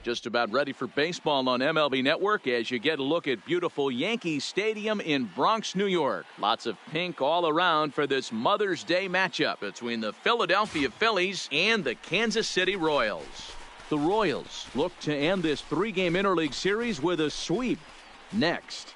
Just about ready for baseball on MLB Network as you get a look at beautiful Yankee Stadium in Bronx, New York. Lots of pink all around for this Mother's Day matchup between the Philadelphia Phillies and the Kansas City Royals. The Royals look to end this three-game interleague series with a sweep. Next.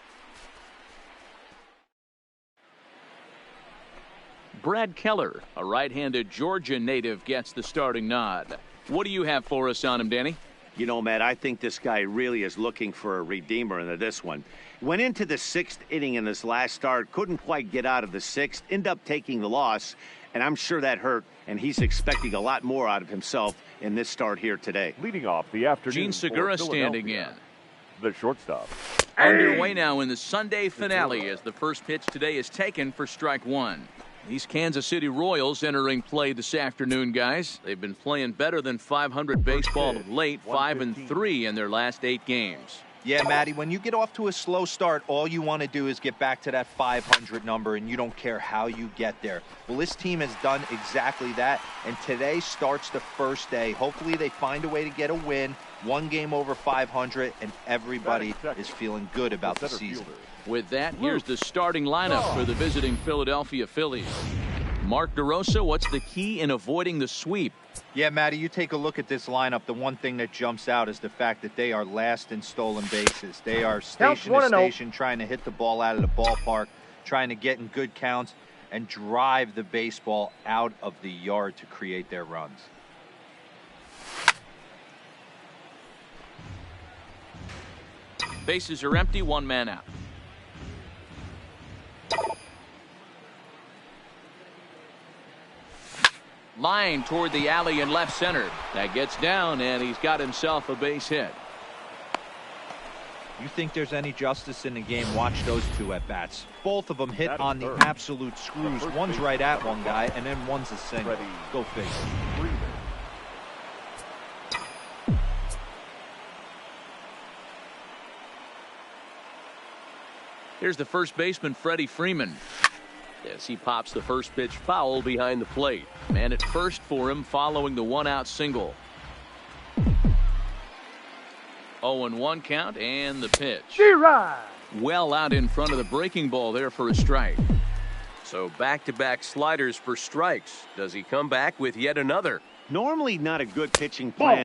Brad Keller, a right-handed Georgia native, gets the starting nod. What do you have for us on him, Danny? You know, Matt, I think this guy really is looking for a redeemer into this one. Went into the sixth inning in this last start, couldn't quite get out of the sixth, ended up taking the loss, and I'm sure that hurt, and he's expecting a lot more out of himself in this start here today. Leading off the afternoon, Gene Segura standing in. The shortstop. Underway now in the Sunday finale as the first pitch today is taken for strike one. These Kansas City Royals entering play this afternoon, guys. They've been playing better than 500 baseball of late, 5-3 in their last 8 games. Yeah, Matty, when you get off to a slow start, all you want to do is get back to that 500 number, and you don't care how you get there. Well, this team has done exactly that, and today starts the first day. Hopefully they find a way to get a win, one game over 500, and everybody is feeling good about the season. With that, here's the starting lineup for the visiting Philadelphia Phillies. Mark DeRosa, what's the key in avoiding the sweep? Yeah, Matty, you take a look at this lineup. The one thing that jumps out is the fact that they are last in stolen bases. They are station to station trying to hit the ball out of the ballpark, trying to get in good counts, and drive the baseball out of the yard to create their runs. Bases are empty, one man out. Line toward the alley in left center. That gets down, and he's got himself a base hit. You think there's any justice in the game? Watch those two at bats. Both of them hit on the absolute screws. One's right at one guy, and then one's a single. Go figure. Here's the first baseman, Freddie Freeman, as he pops the first pitch foul behind the plate. Man at first for him following the one-out single. 0-1 count, and the pitch. Well out in front of the breaking ball there for a strike. So back-to-back sliders for strikes. Does he come back with yet another? Normally not a good pitching plan.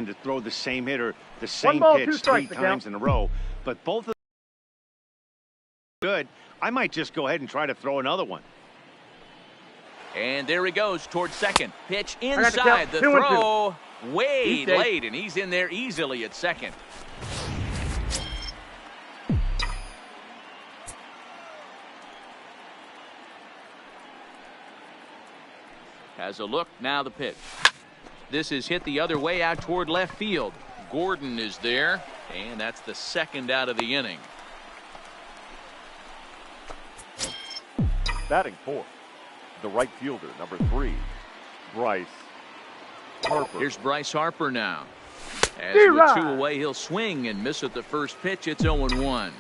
to throw the same hitter, the same ball, pitch 3 times in a row. But both of them good. I might just go ahead and try to throw another one. And there he goes towards second. Pitch inside. The throw way late, and he's in there easily at second. Has a look, now the pitch. This is hit the other way out toward left field. Gordon is there, and that's the second out of the inning. Batting fourth, the right fielder, number 3, Bryce Harper. Here's Bryce Harper now. As with 2 away, he'll swing and miss at the first pitch. It's 0-1.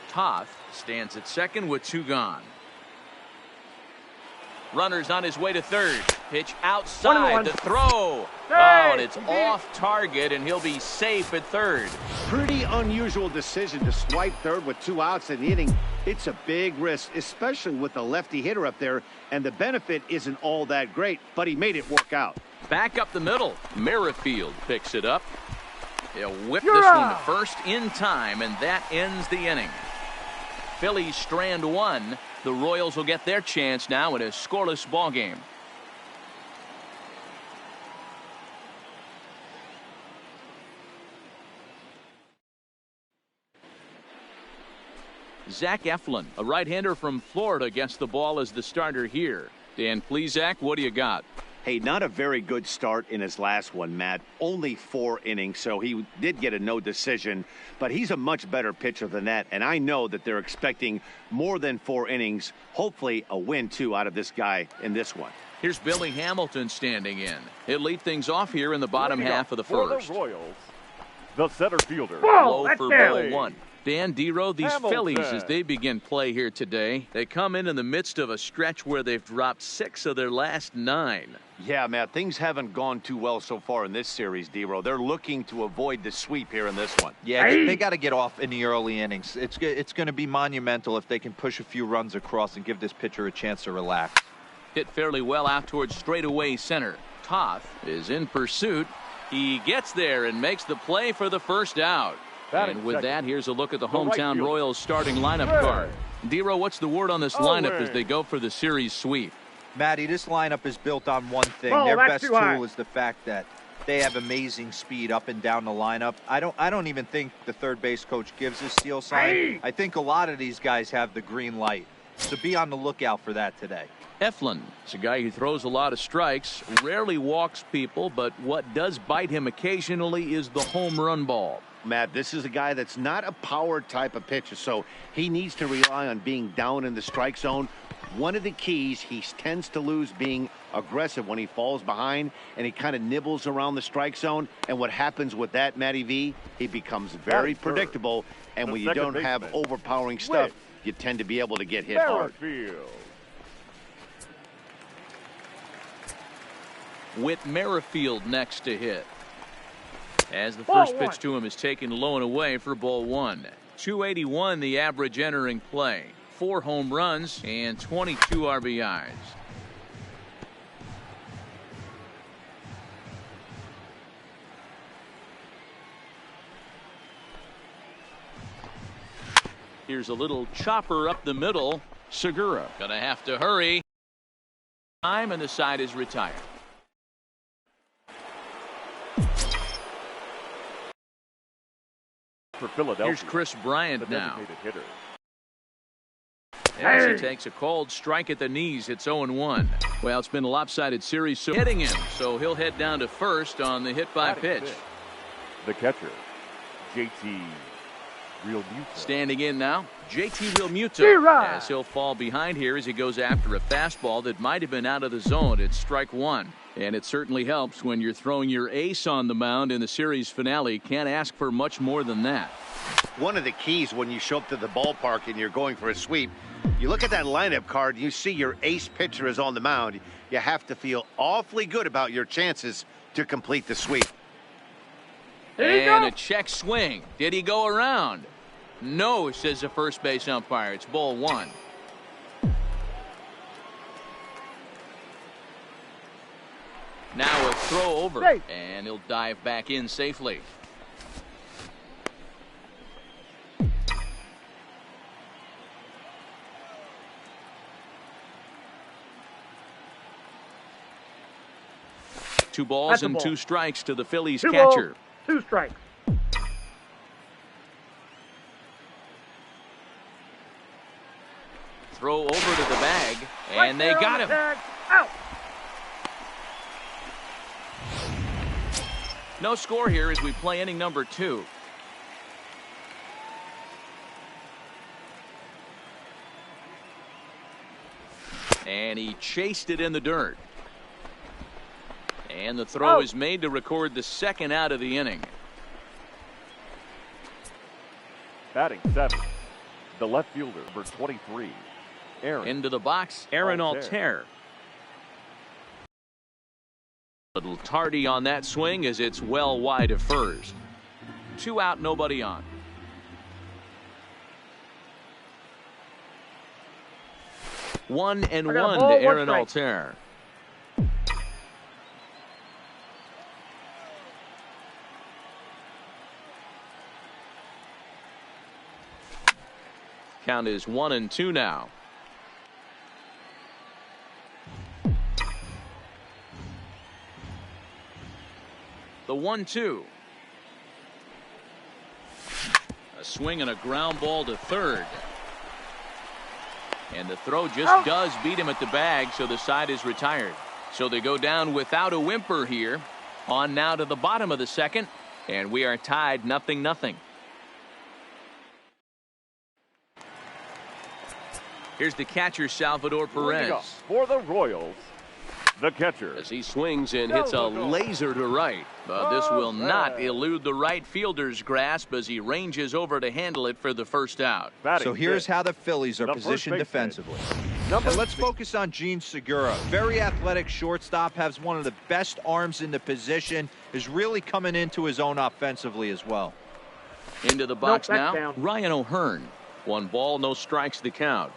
Toth stands at second with 2 gone. Runner's on his way to third. Pitch outside. The throw. Oh, and it's off target, and he'll be safe at third. Pretty unusual decision to swipe third with 2 outs in the inning. It's a big risk, especially with the lefty hitter up there, and the benefit isn't all that great, but he made it work out. Back up the middle. Merrifield picks it up. He'll whip this one to first in time, and that ends the inning. Phillies strand 1. The Royals will get their chance now in a scoreless ball game. Zach Eflin, a right-hander from Florida, gets the ball as the starter here. Dan Plesac, what do you got? Hey, not a very good start in his last one, Matt. Only 4 innings, so he did get a no decision. But he's a much better pitcher than that, and I know that they're expecting more than 4 innings. Hopefully a win, too, out of this guy in this one. Here's Billy Hamilton standing in. He'll lead things off here in the bottom half of the first. For the Royals, the center fielder. Low for ball 1. Dan Dero, these Phillies, as they begin play here today, they come in the midst of a stretch where they've dropped 6 of their last 9. Yeah, Matt, things haven't gone too well so far in this series, Dero. They're looking to avoid the sweep here in this one. Yeah, they got to get off in the early innings. It's going to be monumental if they can push a few runs across and give this pitcher a chance to relax. Hit fairly well out towards straightaway center. Toth is in pursuit. He gets there and makes the play for the first out. And with that, here's a look at the hometown Royals starting lineup card. Dero, what's the word on this lineup as they go for the series sweep? Matty, this lineup is built on one thing. Their best tool is the fact that they have amazing speed up and down the lineup. I don't even think the third base coach gives a steal sign. I think a lot of these guys have the green light. So be on the lookout for that today. Eflin is a guy who throws a lot of strikes, rarely walks people, but what does bite him occasionally is the home run ball. Matt, this is a guy that's not a power type of pitcher, so he needs to rely on being down in the strike zone. One of the keys, he tends to lose being aggressive when he falls behind, and he kind of nibbles around the strike zone. And what happens with that, Matty V, he becomes very predictable, and when you don't have overpowering stuff, you tend to be able to get hit hard. With Merrifield next to hit. As the first pitch to him is taken low and away for ball 1. 281 the average entering play. 4 home runs and 22 RBIs. Here's a little chopper up the middle. Segura gonna have to hurry. Time, and the side is retired. For Philadelphia, here's Chris Bryant now. Hitter. As he takes a cold strike at the knees, it's 0-1. Well, it's been a lopsided series, so hitting him, so he'll head down to first on the hit by pitch. The catcher, JT Realmuto. Standing in now, JT Realmuto, as he'll fall behind here as he goes after a fastball that might have been out of the zone. It's strike 1. And it certainly helps when you're throwing your ace on the mound in the series finale. Can't ask for much more than that. One of the keys when you show up to the ballpark and you're going for a sweep, you look at that lineup card and you see your ace pitcher is on the mound. You have to feel awfully good about your chances to complete the sweep. And a check swing. Did he go around? No, says the first base umpire. It's ball 1. Now a throw over, and he'll dive back in safely. Two balls and two strikes to the Phillies catcher. 2 strikes. Throw over to the bag, and they got him. Out. No score here as we play inning number 2. And he chased it in the dirt. And the throw is made to record the second out of the inning. Batting 7th, the left fielder, number 23. Aaron. Into the box, Aaron Altair. Little tardy on that swing as it's well wide of first. 2 out, nobody on. One and one to Aaron Altair. Count is 1-2 now. The 1-2. A swing and a ground ball to third. And the throw just does beat him at the bag, so the side is retired. So they go down without a whimper here. On now to the bottom of the second, and we are tied 0-0. Here's the catcher, Salvador Perez. For the Royals, the catcher. As he swings and hits a laser to right. But this will not elude the right fielder's grasp as he ranges over to handle it for the first out. So here's how the Phillies are positioned defensively. And let's focus on Jean Segura. Very athletic shortstop, has one of the best arms in the position, is really coming into his own offensively as well. Into the box now, Ryan O'Hearn. 1 ball, no strikes the count.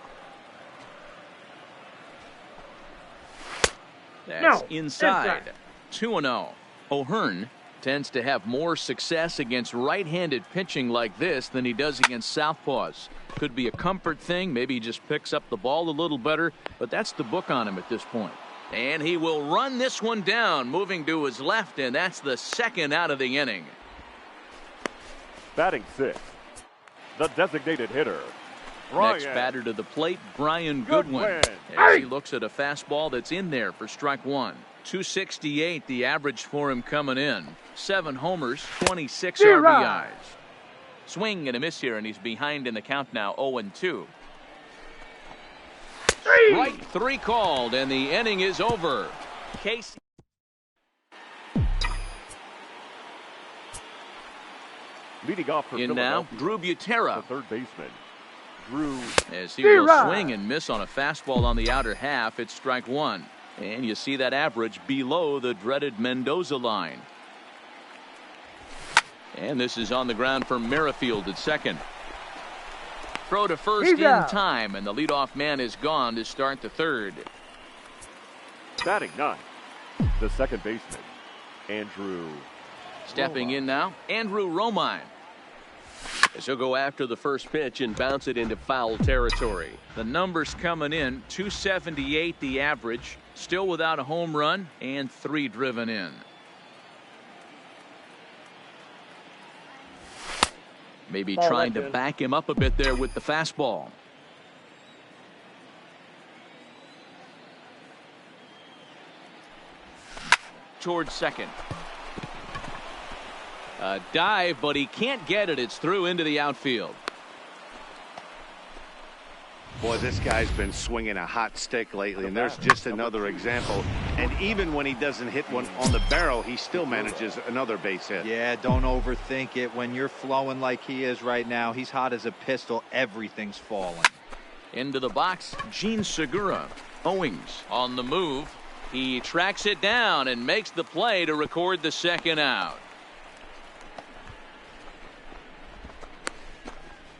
That's inside. 2-0. O'Hearn tends to have more success against right-handed pitching like this than he does against southpaws. Could be a comfort thing. Maybe he just picks up the ball a little better, but that's the book on him at this point. And he will run this one down, moving to his left, and that's the second out of the inning. Batting 6th, the designated hitter, Bryant. Next batter to the plate, Brian Goodwin. As he looks at a fastball that's in there for strike 1. 268 the average for him coming in. 7 homers, 26 RBIs. Swing and a miss here, and he's behind in the count now, 0-2. Strike 3 called, and the inning is over. Case. Leading off for in now, Drew Butera, the third baseman. Drew. As he will swing and miss on a fastball on the outer half, it's strike 1. And you see that average below the dreaded Mendoza line. And this is on the ground for Merrifield at second. Throw to first in time, and the leadoff man is gone to start the third. Batting 9, the second baseman, Andrew. Stepping in now, Andrew Romine. As he'll go after the first pitch and bounce it into foul territory. The numbers coming in, 278 the average, still without a home run, and 3 driven in. Maybe trying to back him up a bit there with the fastball. Towards second. A dive, but he can't get it. It's through into the outfield. Boy, this guy's been swinging a hot stick lately, and there's just another example. And even when he doesn't hit one on the barrel, he still manages another base hit. Yeah, don't overthink it. When you're flowing like he is right now, he's hot as a pistol. Everything's falling. Into the box, Jean Segura. Owings on the move. He tracks it down and makes the play to record the second out.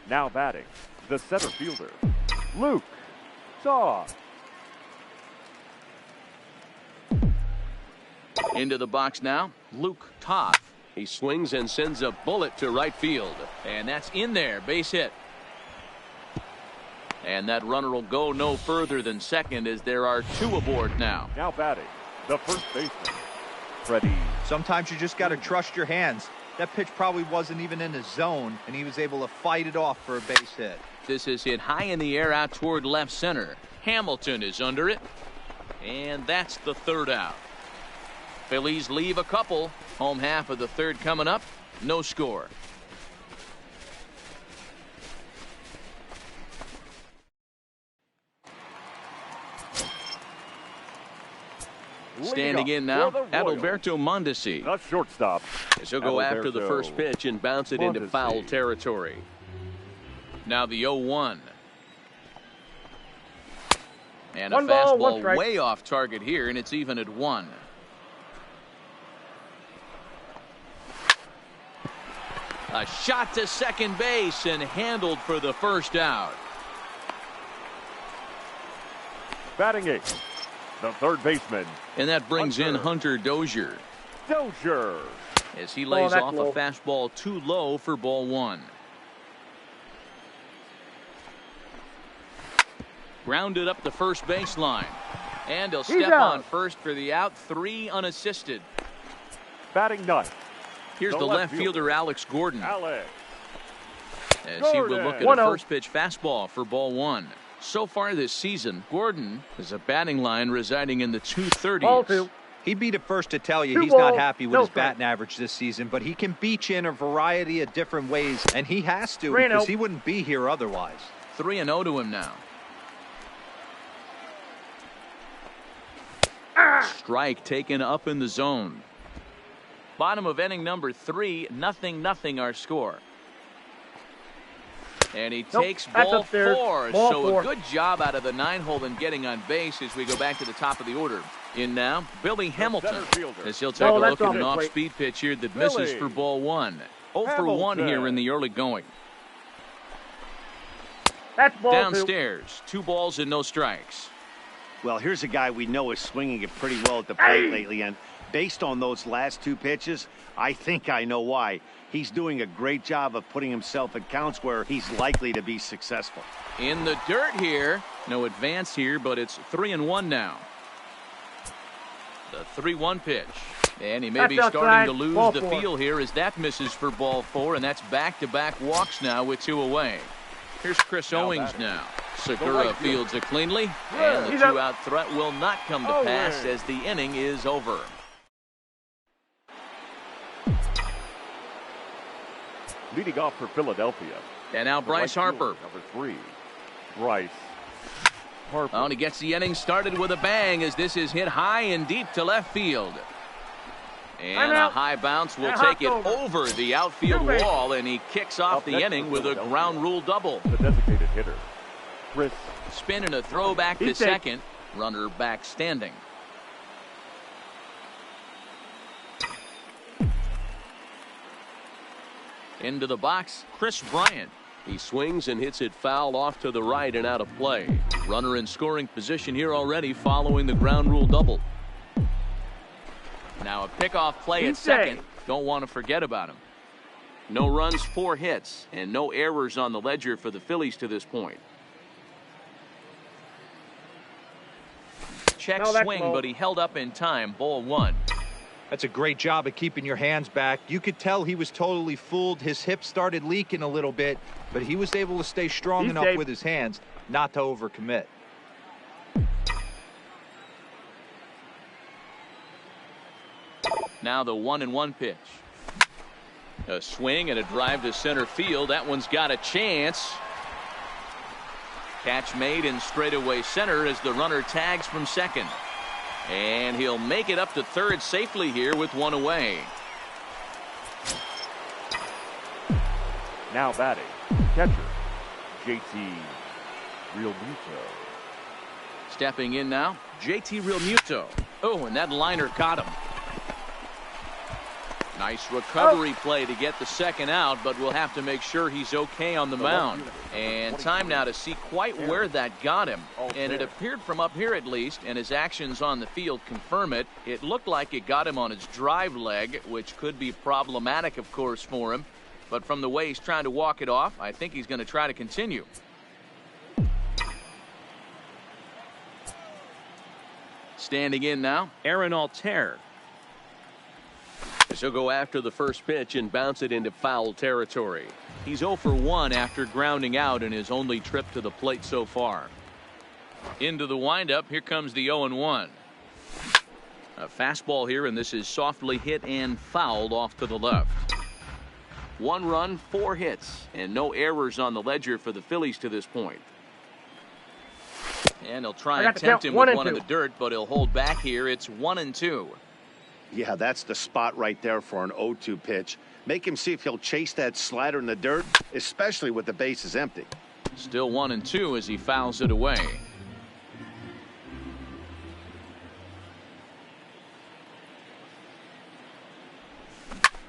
Now batting, the center fielder, Luke Shaw. Into the box now, Luke Toth. He swings and sends a bullet to right field. And that's in there, base hit. And that runner will go no further than second as there are 2 aboard now. Now batting, the first baseman, Freddie. Sometimes you just got to trust your hands. That pitch probably wasn't even in the zone, and he was able to fight it off for a base hit. This is hit high in the air out toward left center. Hamilton is under it. And that's the 3rd out. Phillies leave a couple. Home half of the 3rd coming up. No score. Standing in now, Adalberto Mondesi. A shortstop. As he'll go after the first pitch and bounce it into foul territory. Now the 0-1. And a fastball way off target here, and it's even at 1. A shot to second base and handled for the first out. Batting 8th, the 3rd baseman. And that brings in Hunter Dozier. Dozier. As he lays off a fastball too low for ball 1. Grounded up the first baseline. And he'll step on first for the out. 3 unassisted. Batting 9th. Here's the left fielder, Alex Gordon. Alex. As he will look at a first pitch fastball for ball 1. So far this season, Gordon is a batting line residing in the 230s. He'd be the first to tell you he's not happy with his batting average this season, but he can beat you in a variety of different ways, and he has to because he wouldn't be here otherwise. 3-0 to him now. Strike taken up in the zone. Bottom of inning number 3, 0-0 our score. And he takes ball 4. So a good job out of the 9-hole in getting on base as we go back to the top of the order. In now, Billy Hamilton. As he'll take a look at an off-speed pitch here that misses for ball 1. 0 for 1 here in the early going. That's ball Downstairs, 2 balls and no strikes. Well, here's a guy we know is swinging it pretty well at the plate lately, and based on those last 2 pitches, I think I know why. He's doing a great job of putting himself at counts where he's likely to be successful. In the dirt here. No advance here, but it's 3-1 now. The 3-1 pitch. And he may be starting to lose the feel here as that misses for ball 4, and that's back-to-back walks now with 2 away. Here's Chris Owings now. Segura fields it cleanly, and the 2-out threat will not come to pass as the inning is over. Leading off for Philadelphia. And now Bryce Harper. Number 3, Bryce Harper. Oh, and he gets the inning started with a bang as this is hit high and deep to left field. And a high bounce will take it over the outfield wall, and he kicks off the inning with a ground rule double. The designated hitter, Chris. Spin and a throw back to second. Runner back standing. Into the box, Chris Bryant. He swings and hits it foul off to the right and out of play. Runner in scoring position here already following the ground rule double. Now a pickoff play at second. Don't want to forget about him. No runs, 4 hits, and no errors on the ledger for the Phillies to this point. Check swing, but he held up in time. Ball 1. That's a great job of keeping your hands back. You could tell he was totally fooled. His hips started leaking a little bit, but he was able to stay strong enough with his hands not to overcommit. Now the 1-1 pitch. A swing and a drive to center field. That one's got a chance. Catch made in straightaway center as the runner tags from second. And he'll make it up to third safely here with 1 away. Now batting, catcher, JT Realmuto. Stepping in now, JT Realmuto. Oh, and that liner caught him. Nice recovery play to get the second out, but we'll have to make sure he's okay on the mound. And time now to see quite where that got him. And it appeared from up here at least, and his actions on the field confirm it. It looked like it got him on his drive leg, which could be problematic, of course, for him. But from the way he's trying to walk it off, I think he's going to try to continue. Standing in now, Aaron Altair. He'll go after the first pitch and bounce it into foul territory. He's 0 for 1 after grounding out in his only trip to the plate so far. Into the windup, here comes the 0-1. A fastball here, and this is softly hit and fouled off to the left. 1 run, 4 hits, and no errors on the ledger for the Phillies to this point. And he'll try and tempt him with one in the dirt, but he'll hold back here. It's 1-2. Yeah, that's the spot right there for an 0-2 pitch. Make him see if he'll chase that slider in the dirt, especially with the bases empty. Still 1-2 as he fouls it away.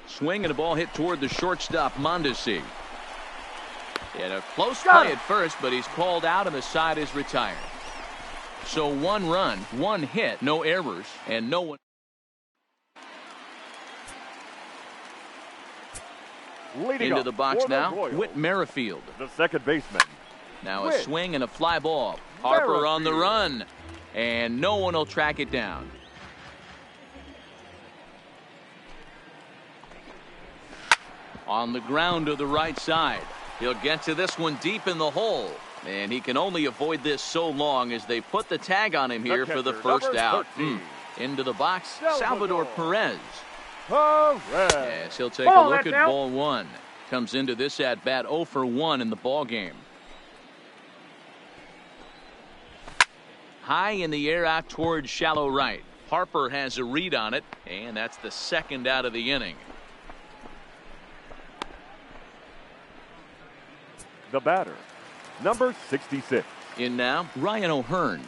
Swing and a ball hit toward the shortstop, Mondesi. And a close play at first, but he's called out and the side is retired. So 1 run, 1 hit, no errors, and no one. Leading into the box now, Whit Merrifield. The second baseman. Now a swing and a fly ball. Harper on the run, and no one will track it down. On the ground to the right side. He'll get to this one deep in the hole. And he can only avoid this so long as they put the tag on him here for the first out. Into the box, Salvador Perez. Yes, he'll take a look at ball 1. Comes into this at bat 0 for 1 in the ball game. High in the air out towards shallow right. Harper has a read on it, and that's the second out of the inning. The batter, number 66. In now, Ryan O'Hearn.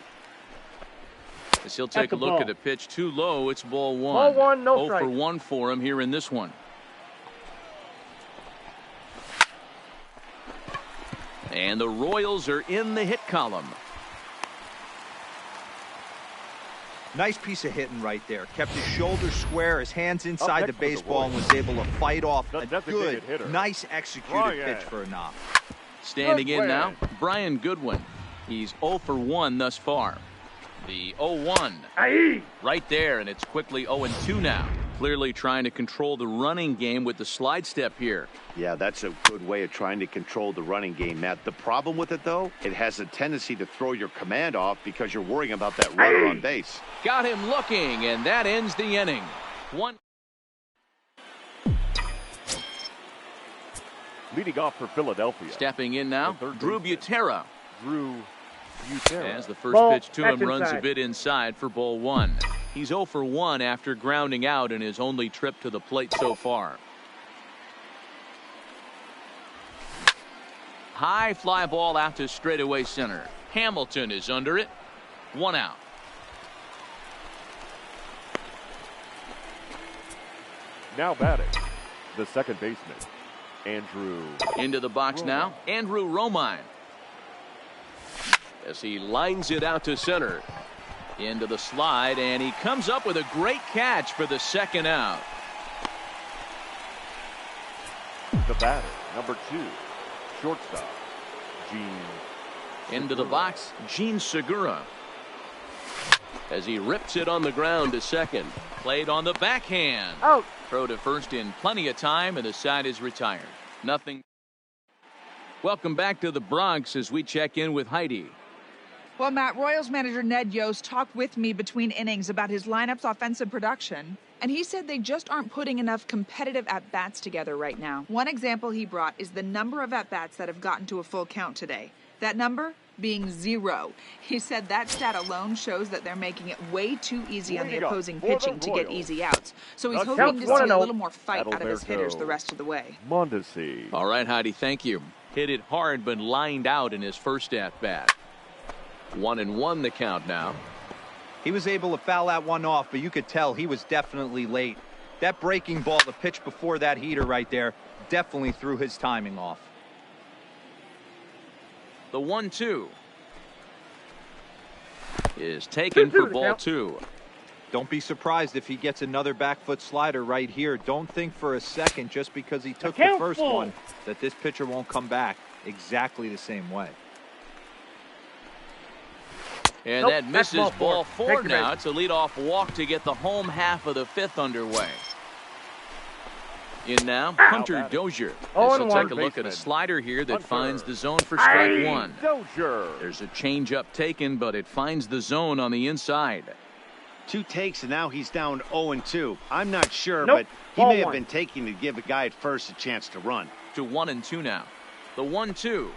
As he'll take a look at a pitch too low, it's ball 1. Ball 1, no 0 strike. for 1 for him here in this one. And the Royals are in the hit column. Nice piece of hitting right there. Kept his shoulders square, his hands inside the baseball, and was able to fight off a good, nice executed pitch for a knock. Standing in now, Brian Goodwin. He's 0 for 1 thus far. The 0-1 right there, and it's quickly 0-2 now. Clearly trying to control the running game with the slide step here. Yeah, that's a good way of trying to control the running game, Matt. The problem with it, though, it has a tendency to throw your command off because you're worrying about that runner on base. Got him looking, and that ends the inning. 1. Leading off for Philadelphia. Stepping in now, Drew Butera. As the first pitch to him runs a bit inside for ball 1. He's 0 for 1 after grounding out in his only trip to the plate so far. High fly ball out to straightaway center. Hamilton is under it. 1 out. Now batting, the second baseman, Andrew. Into the box now, Andrew Romine. As he lines it out to center. Into the slide, and he comes up with a great catch for the second out. The batter, number 2, shortstop, Gene. Into the box, Gene Segura. As he rips it on the ground to second. Played on the backhand. Out. Throw to first in plenty of time, and the side is retired. Nothing. Welcome back to the Bronx as we check in with Heidi. Well, Matt, Royals manager Ned Yost talked with me between innings about his lineup's offensive production, and he said they just aren't putting enough competitive at-bats together right now. One example he brought is the number of at-bats that have gotten to a full count today. That number being 0. He said that stat alone shows that they're making it way too easy on the opposing pitching to get easy outs. So he's hoping to see a little more fight out of his hitters the rest of the way. Mondesi. All right, Heidi, thank you. Hit it hard, but lined out in his first at-bat. 1-1 the count now. He was able to foul that one off, but you could tell he was definitely late. That breaking ball, the pitch before that heater right there, definitely threw his timing off. The 1-2 is taken for ball 2. Don't be surprised if he gets another back foot slider right here. Don't think for a second, just because he took the first one, that this pitcher won't come back exactly the same way. And that misses ball 4 now. It's a leadoff walk to get the home half of the 5th underway. In now, Hunter Dozier. This will take a look at a slider here that finds the zone for strike 1. Dozier. There's a changeup taken, but it finds the zone on the inside. 2 takes, and now he's down 0-2. I'm not sure, but he may have been taking to give a guy at first a chance to run. To 1-2 now. The 1-2.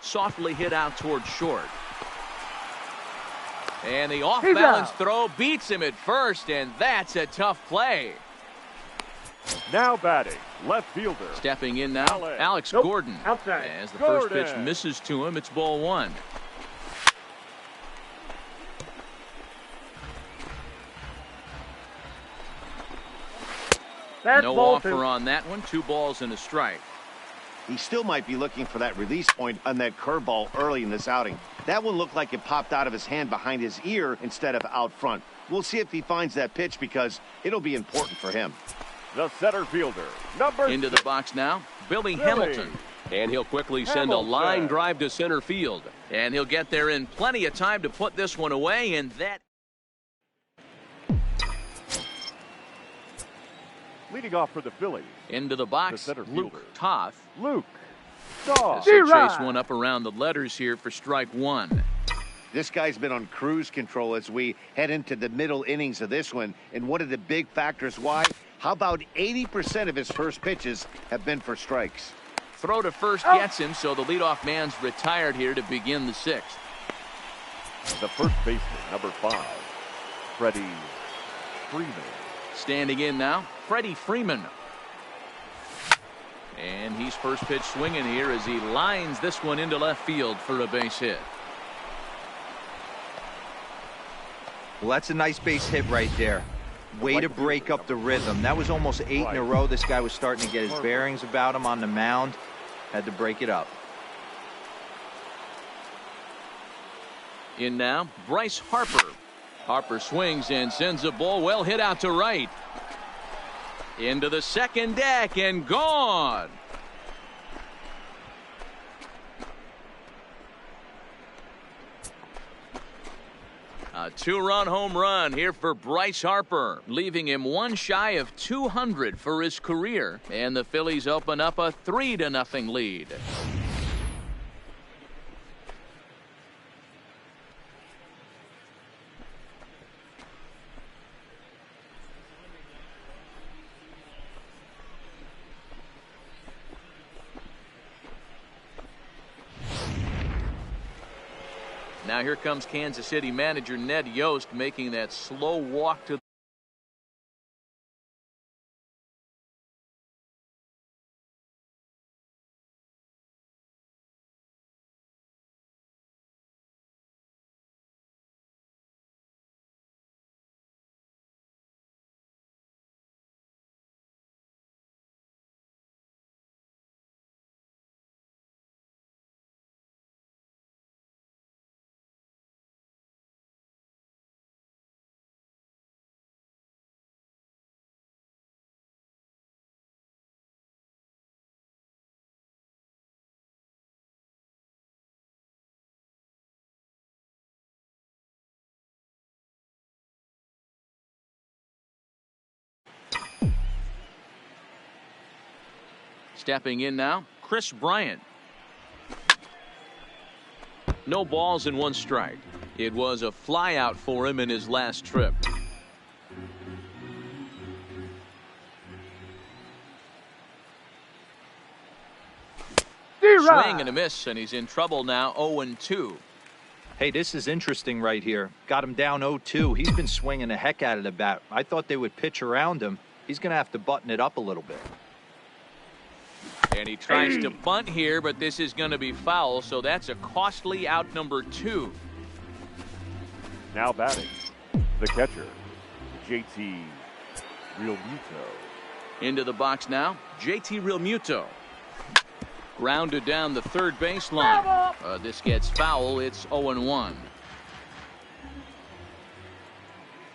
Softly hit out towards short. And the off-balance throw beats him at first, and that's a tough play. Now batting, left fielder. Stepping in now, Alex Gordon. Outside. As the first pitch misses to him, it's ball 1. No offer on that one. 2 balls and a strike. He still might be looking for that release point on that curveball early in this outing. That one looked like it popped out of his hand behind his ear instead of out front. We'll see if he finds that pitch, because it'll be important for him. The center fielder, number Into the box now, Billy Hamilton. And he'll quickly send a line drive to center field. And he'll get there in plenty of time to put this one away, and that... Leading off for the Phillies. Into the box, Luke Toth. Luke Toth. He'll chase one up around the letters here for strike 1. This guy's been on cruise control as we head into the middle innings of this one. And one of the big factors why, how about 80% of his first pitches have been for strikes? Throw to first gets him, so the leadoff man's retired here to begin the 6th. The first baseman, number 5, Freddie Freeman. Standing in now, Freddie Freeman. And he's first pitch swinging here as he lines this one into left field for a base hit. Well, that's a nice base hit right there. Way to break up the rhythm. That was almost 8 in a row. This guy was starting to get his bearings about him on the mound. Had to break it up. In now, Bryce Harper. Harper swings and sends a ball well hit out to right. Into the second deck and gone. A 2-run home run here for Bryce Harper, leaving him 1 shy of 200 for his career. And the Phillies open up a 3-0 lead. Now here comes Kansas City manager Ned Yost making that slow walk to Stepping in now, Chris Bryant. No balls and 1 strike. It was a fly out for him in his last trip. Swing and a miss, and he's in trouble now, 0-2. Hey, this is interesting right here. Got him down 0-2. He's been swinging the heck out of the bat. I thought they would pitch around him. He's going to have to button it up a little bit. And he tries to bunt here, but this is going to be foul, so that's a costly out number 2. Now batting, the catcher, JT Realmuto. Into the box now, JT Realmuto. Grounded down the third baseline. This gets foul. It's 0-1.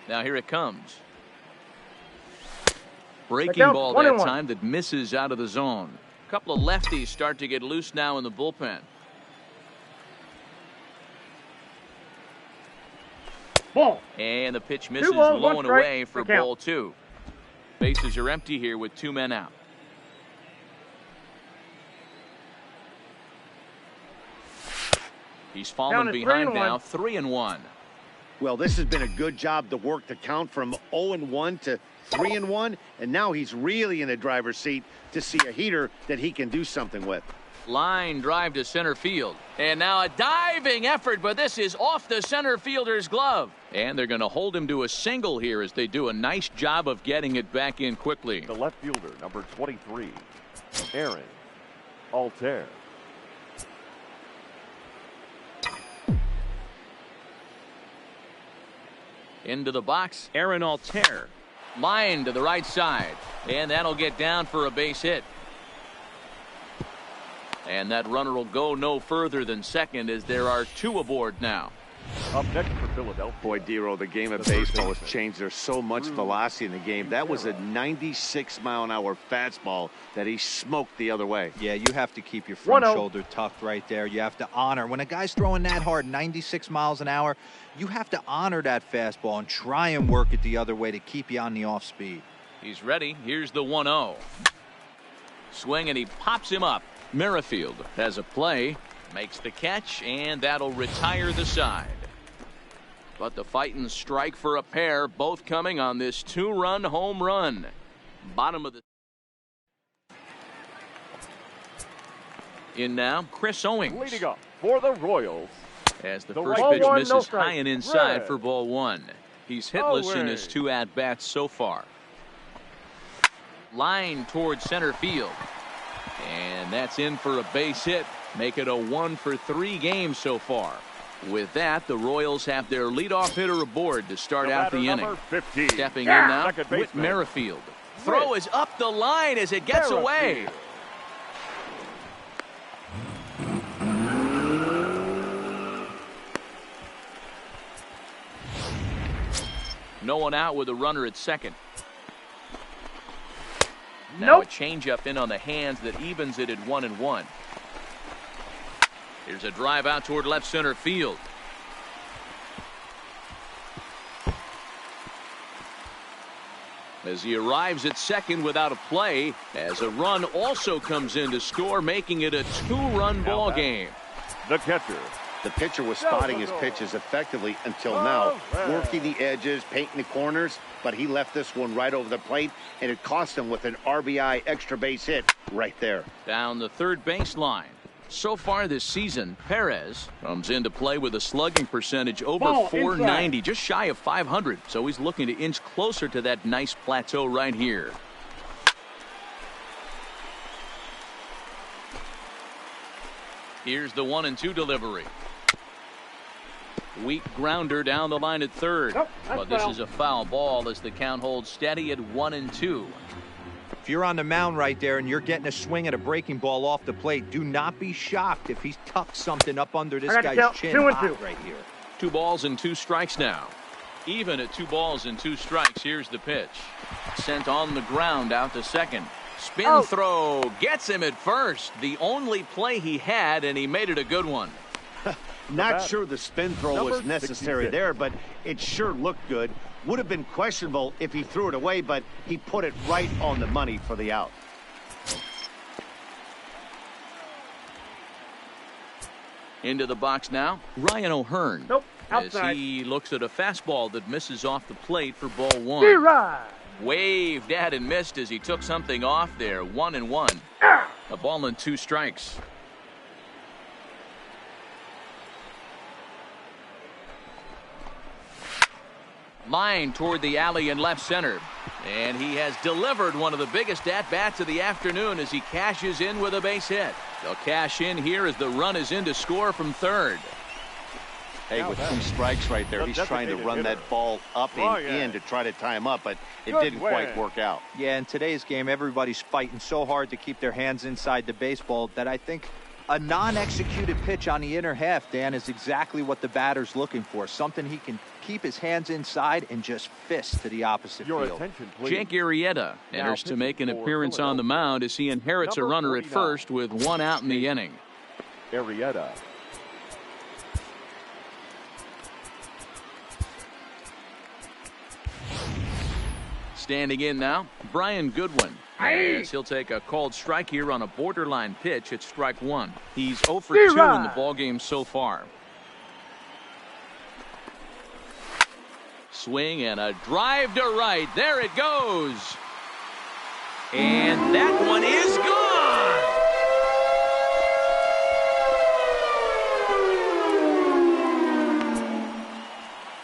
Now here it comes. Breaking ball that time that misses out of the zone. A couple of lefties start to get loose now in the bullpen. Ball. And the pitch misses low and away for ball 2. Bases are empty here with 2 men out. He's fallen behind now, 3-1. Well, this has been a good job to work the count from 0-1 to 3-1, and now he's really in the driver's seat to see a heater that he can do something with. Line drive to center field. And now a diving effort, but this is off the center fielder's glove. And they're going to hold him to a single here as they do a nice job of getting it back in quickly. The left fielder, number 23, Aaron Altair. Into the box, Aaron Altair. Line to the right side. And that'll get down for a base hit. And that runner will go no further than second as there are 2 aboard now. Up next for Philadelphia. Boy, Dero, the game of baseball has changed. There's so much velocity in the game. That was a 96-mile-an-hour fastball that he smoked the other way. Yeah, you have to keep your front shoulder tucked right there. You have to honor. When a guy's throwing that hard, 96 miles an hour, you have to honor that fastball and try and work it the other way to keep you on the off speed. He's ready. Here's the 1-0. Swing, and he pops him up. Merrifield has a play, makes the catch, and that'll retire the side. But the fighting strike for a pair, both coming on this 2-run home run. Bottom of the in now, Chris Owings. Leading up for the Royals. As the first pitch misses high and inside for ball 1. He's hitless in his 2 at-bats so far. Line towards center field. And that's in for a base hit. Make it a 1-for-3 game so far. With that, the Royals have their leadoff hitter aboard to start out the inning. 15. Stepping in now, Whit Merrifield. Throw is up the line as it gets away. No one out with a runner at second. Now a changeup in on the hands that evens it at 1-1. Here's a drive out toward left center field. As he arrives at second without a play, as a run also comes in to score, making it a 2-run ball game. The catcher. The pitcher was spotting his pitches effectively until now, working the edges, painting the corners, but he left this one right over the plate, and it cost him with an RBI extra base hit right there. Down the third baseline. So far this season, Perez comes into play with a slugging percentage over 490, just shy of 500. So he's looking to inch closer to that nice plateau right here. Here's the 1-2 delivery. Weak grounder down the line at third. But this is a foul ball as the count holds steady at 1-2. If you're on the mound right there and you're getting a swing at a breaking ball off the plate, do not be shocked if he's tucked something up under this guy's chin right here. 2 balls and 2 strikes now. Even at 2 balls and 2 strikes, here's the pitch. Sent on the ground out to second. Spin throw gets him at first. The only play he had, and he made it a good one. Not sure the spin throw was necessary there, but it sure looked good. Would have been questionable if he threw it away, but he put it right on the money for the out. Into the box now, Ryan O'Hearn. Outside. As he looks at a fastball that misses off the plate for ball 1. Waved at and missed as he took something off there. 1-1. A ball and 2 strikes. Line toward the alley in left center. And he has delivered one of the biggest at-bats of the afternoon as he cashes in with a base hit. They'll cash in here as the run is in to score from third. Hey, with 2 strikes right there, he's trying to run that ball up and in to try to tie him up, but it didn't quite work out. Yeah, in today's game, everybody's fighting so hard to keep their hands inside the baseball that I think a non-executed pitch on the inner half, Dan, is exactly what the batter's looking for. Something he can keep his hands inside and just fist to the opposite Your field. attention, please. Jake Arrieta enters to make an appearance on the mound as he inherits a runner at first with 1 out in the inning. Arrieta. Standing in now, Brian Goodwin. As he'll take a called strike here on a borderline pitch at strike 1. He's 0 for 2 in the ballgame so far. Swing and a drive to right. There it goes. And that one is gone.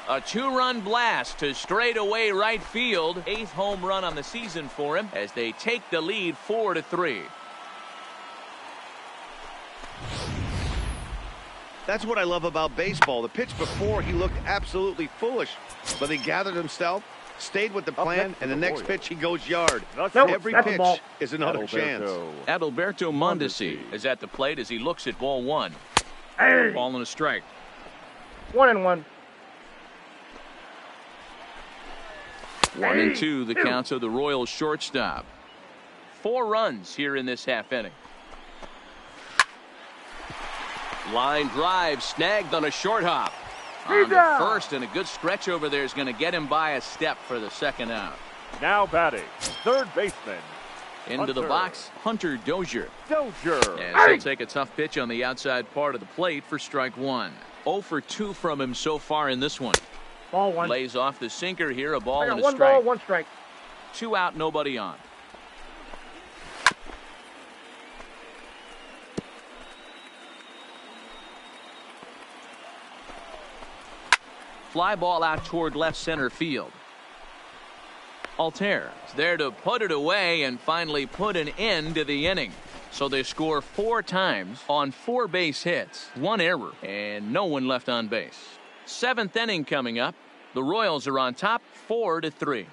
A 2-run blast to straightaway right field. 8th home run on the season for him as they take the lead 4-3. That's what I love about baseball. The pitch before, he looked absolutely foolish, but he gathered himself, stayed with the plan, and the next pitch he goes yard. Every pitch is another chance. Adalberto Mondesi is at the plate as he looks at ball 1. Ball and a strike. 1-1. 1-2 the counts of the Royals shortstop. 4 runs here in this half inning. Line drive snagged on a short hop. On the first, and a good stretch over there is going to get him by a step for the 2nd out. Now batting, third baseman. Into the box, Hunter Dozier. Dozier. As he'll take a tough pitch on the outside part of the plate for strike 1. 0 for 2 from him so far in this one. Ball 1. Lays off the sinker here, a ball and a 1 strike. ball, 1 strike. 2 out, nobody on. Fly ball out toward left center field. Altair is there to put it away and finally put an end to the inning. So they score 4 times on 4 base hits, 1 error, and no one left on base. 7th inning coming up. The Royals are on top 4-3.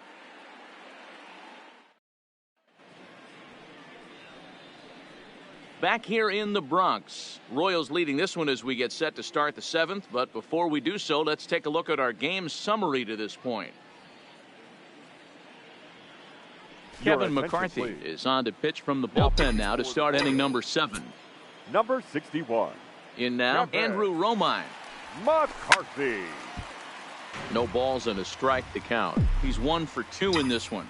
Back here in the Bronx, Royals leading this one as we get set to start the 7th. But before we do so, let's take a look at our game summary to this point. Kevin McCarthy is on to pitch from the bullpen now to start inning number 7. Number 61. In now, Andrew Romine. McCarthy. No balls and a strike to count. He's 1 for 2 in this one.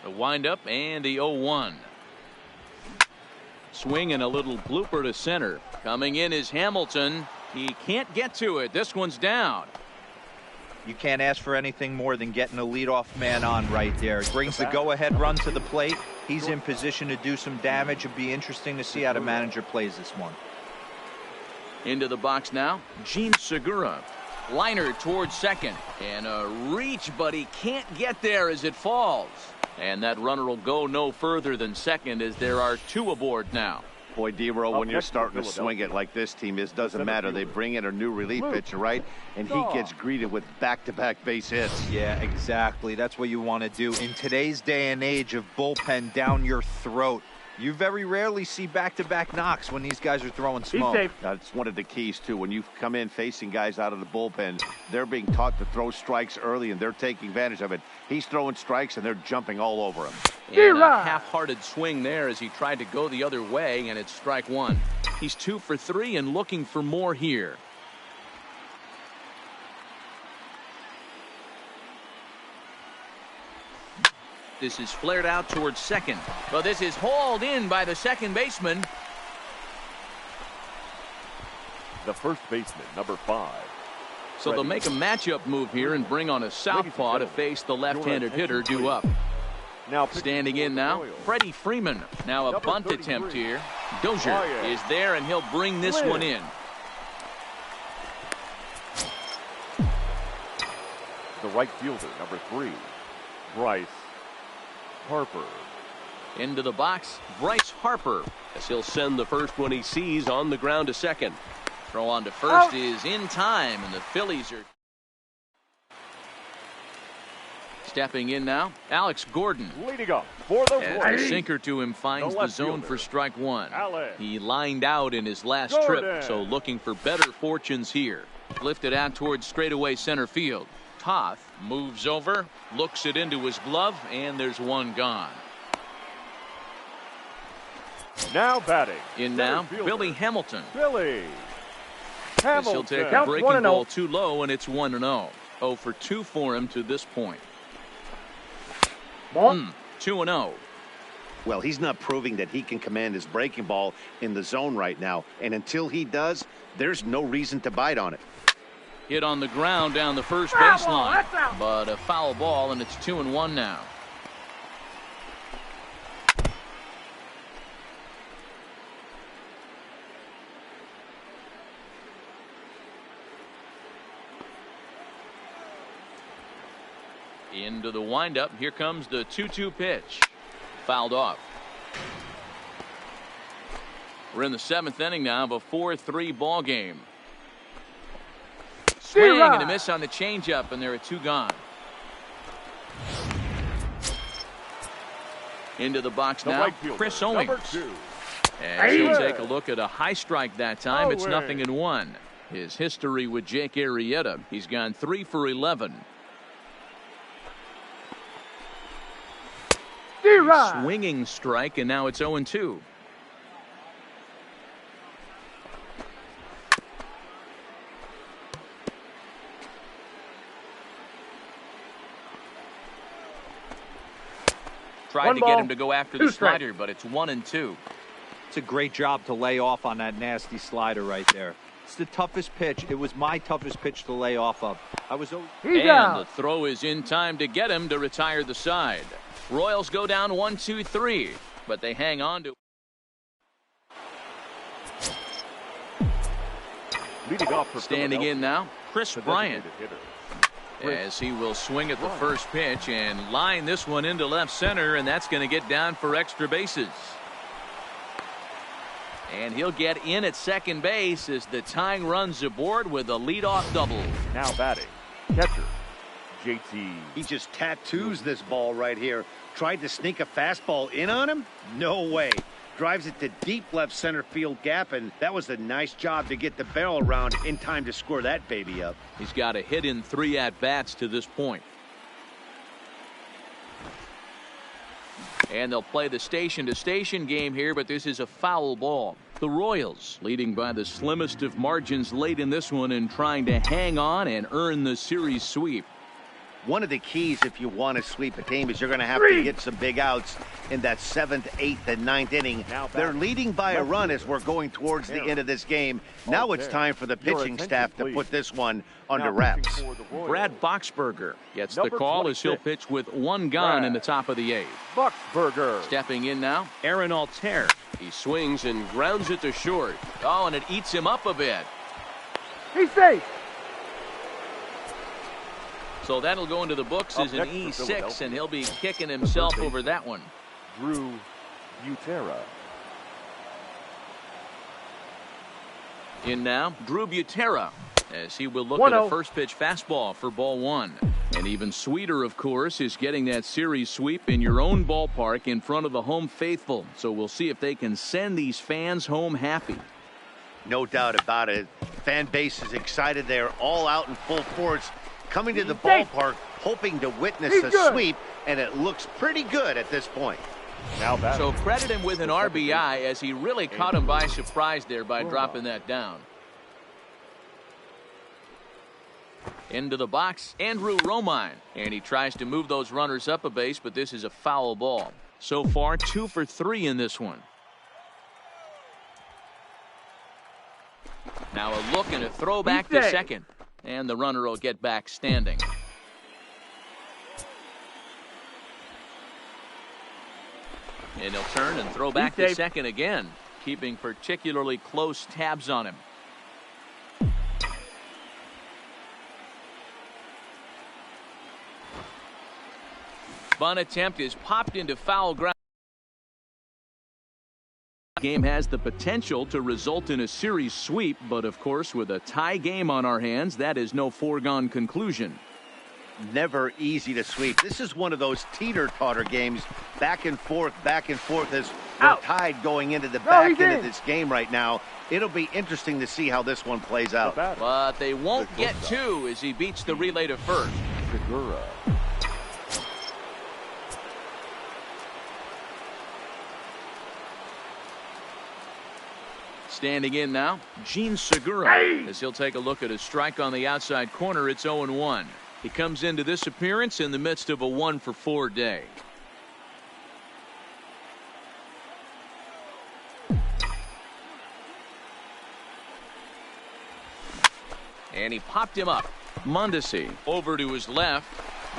The windup and the 0-1. Swing and a little blooper to center. Coming in is Hamilton. He can't get to it. This one's down. You can't ask for anything more than getting a leadoff man on right there. Brings the go-ahead run to the plate. He's in position to do some damage. It'll be interesting to see how the manager plays this one. Into the box now, Gene Segura. Liner towards second. And a reach, but he can't get there as it falls. And that runner will go no further than second as there are 2 aboard now. Boy, D-Row, when you're starting to swing it like this team is, doesn't matter. They bring in a new relief pitcher, right? And he gets greeted with back-to-back base hits. Yeah, exactly. That's what you want to do. In today's day and age of bullpen down your throat, you very rarely see back-to-back knocks when these guys are throwing smoke. That's one of the keys, too. When you come in facing guys out of the bullpen, they're being taught to throw strikes early, and they're taking advantage of it. He's throwing strikes, and they're jumping all over him. And a half-hearted swing there as he tried to go the other way, and it's strike 1. He's 2 for 3 and looking for more here. This is flared out towards second. But this is hauled in by the second baseman. The first baseman, number 5. So they'll make a matchup move here and bring on a southpaw to face the left-handed hitter due up. Now standing in now, Freddie Freeman. Now a bunt attempt here. Dozier is there, and he'll bring this one in. The right fielder, number 3, Bryce Harper. Into the box, Bryce Harper. as he'll send the first one he sees on the ground to second. Throw on to first is in time, and the Phillies are stepping in now. Alex Gordon. Leading up for the As Royals. the sinker to him finds The the left zone fielder, for strike one. Alex He lined out in his last Gordon. trip, so looking for better fortunes here. Lifted out towards straightaway center field. Toth moves over, looks it into his glove, and there's one gone. Now batting. In center now, fielder, Billy Hamilton. Billy As he'll Hamilton. take a Count breaking 1-0. ball too low, and it's 1-0. 0 for 2 for him to this point. Ball. 2-0. Well, he's not proving that he can command his breaking ball in the zone right now. And until he does, there's no reason to bite on it. Hit on the ground down the first Foul ball, baseline. that's out. But a foul ball, and it's 2-1 now. Into the windup. Here comes the 2-2 pitch. Fouled off. We're in the 7th inning now of a 4-3 ball game. Swing and a miss on the changeup, and there are 2 gone. Into the box The now, right fielder, Chris number Owings. 2. As he'll take a look at a high strike that time. It's Owings. 0-1. His history with Jake Arrieta, he's gone 3 for 11. Swinging strike, and now it's 0-2. Tried to get him to go after the slider, but it's 1-2. It's a great job to lay off on that nasty slider right there. It's the toughest pitch. It was my toughest pitch to lay off of. And the throw is in time to get him to retire the side. Royals go down 1-2-3, but they hang on to. Leading off for Standing in now, Chris the Bryant. designated hitter. As he will swing at the first pitch and line this one into left center, and that's going to get down for extra bases. And he'll get in at second base as the tying runs aboard with a leadoff double. Now batting, catcher, JT. He just tattoos this ball right here. Tried to sneak a fastball in on him? No way. Drives it to deep left center field gap, and that was a nice job to get the barrel around in time to score that baby up. He's got a hit in 3 at-bats to this point. And they'll play the station-to-station game here, but this is a foul ball. The Royals leading by the slimmest of margins late in this one and trying to hang on and earn the series sweep. One of the keys if you want to sweep a team is you're going to have to get some big outs in that 7th, 8th, and 9th inning. They're leading by a run as we're going towards the end of this game. Now it's time for the pitching staff to put this one under wraps. Brad Boxberger gets the call as he'll pitch with 1 gone in the top of the 8th. Boxberger. Stepping in now, Aaron Altair. He swings and grounds it to short. Oh, and it eats him up a bit. He's safe. So that'll go into the books as an E6, and he'll be kicking himself over that one. Drew Butera. In now, Drew Butera, as he will look at a first pitch fastball for ball 1. And even sweeter, of course, is getting that series sweep in your own ballpark in front of the home faithful. So we'll see if they can send these fans home happy. No doubt about it. Fan base is excited. They're all out in full force, coming to the ballpark, hoping to witness a sweep, and it looks pretty good at this point. Now so credit him with an RBI, as he really caught him by surprise there by dropping that down. Into the box, Andrew Romine, and he tries to move those runners up a base, but this is a foul ball. So far, 2 for 3 in this one. Now a look and a throw back to second, and the runner will get back standing. And he'll turn and throw back to second again, keeping particularly close tabs on him. Bunt attempt is popped into foul ground. Game has the potential to result in a series sweep, but of course with a tie game on our hands, that is no foregone conclusion. Never easy to sweep. This is one of those teeter-totter games, back and forth as we're tied going into the back end of this game right now. It'll be interesting to see how this one plays out. But they won't get two as he beats the relay to first. Segura. Standing in now, Gene Segura, as he'll take a look at a strike on the outside corner. It's 0-1. He comes into this appearance in the midst of a 1-for-4 day. And he popped him up. Mondesi over to his left.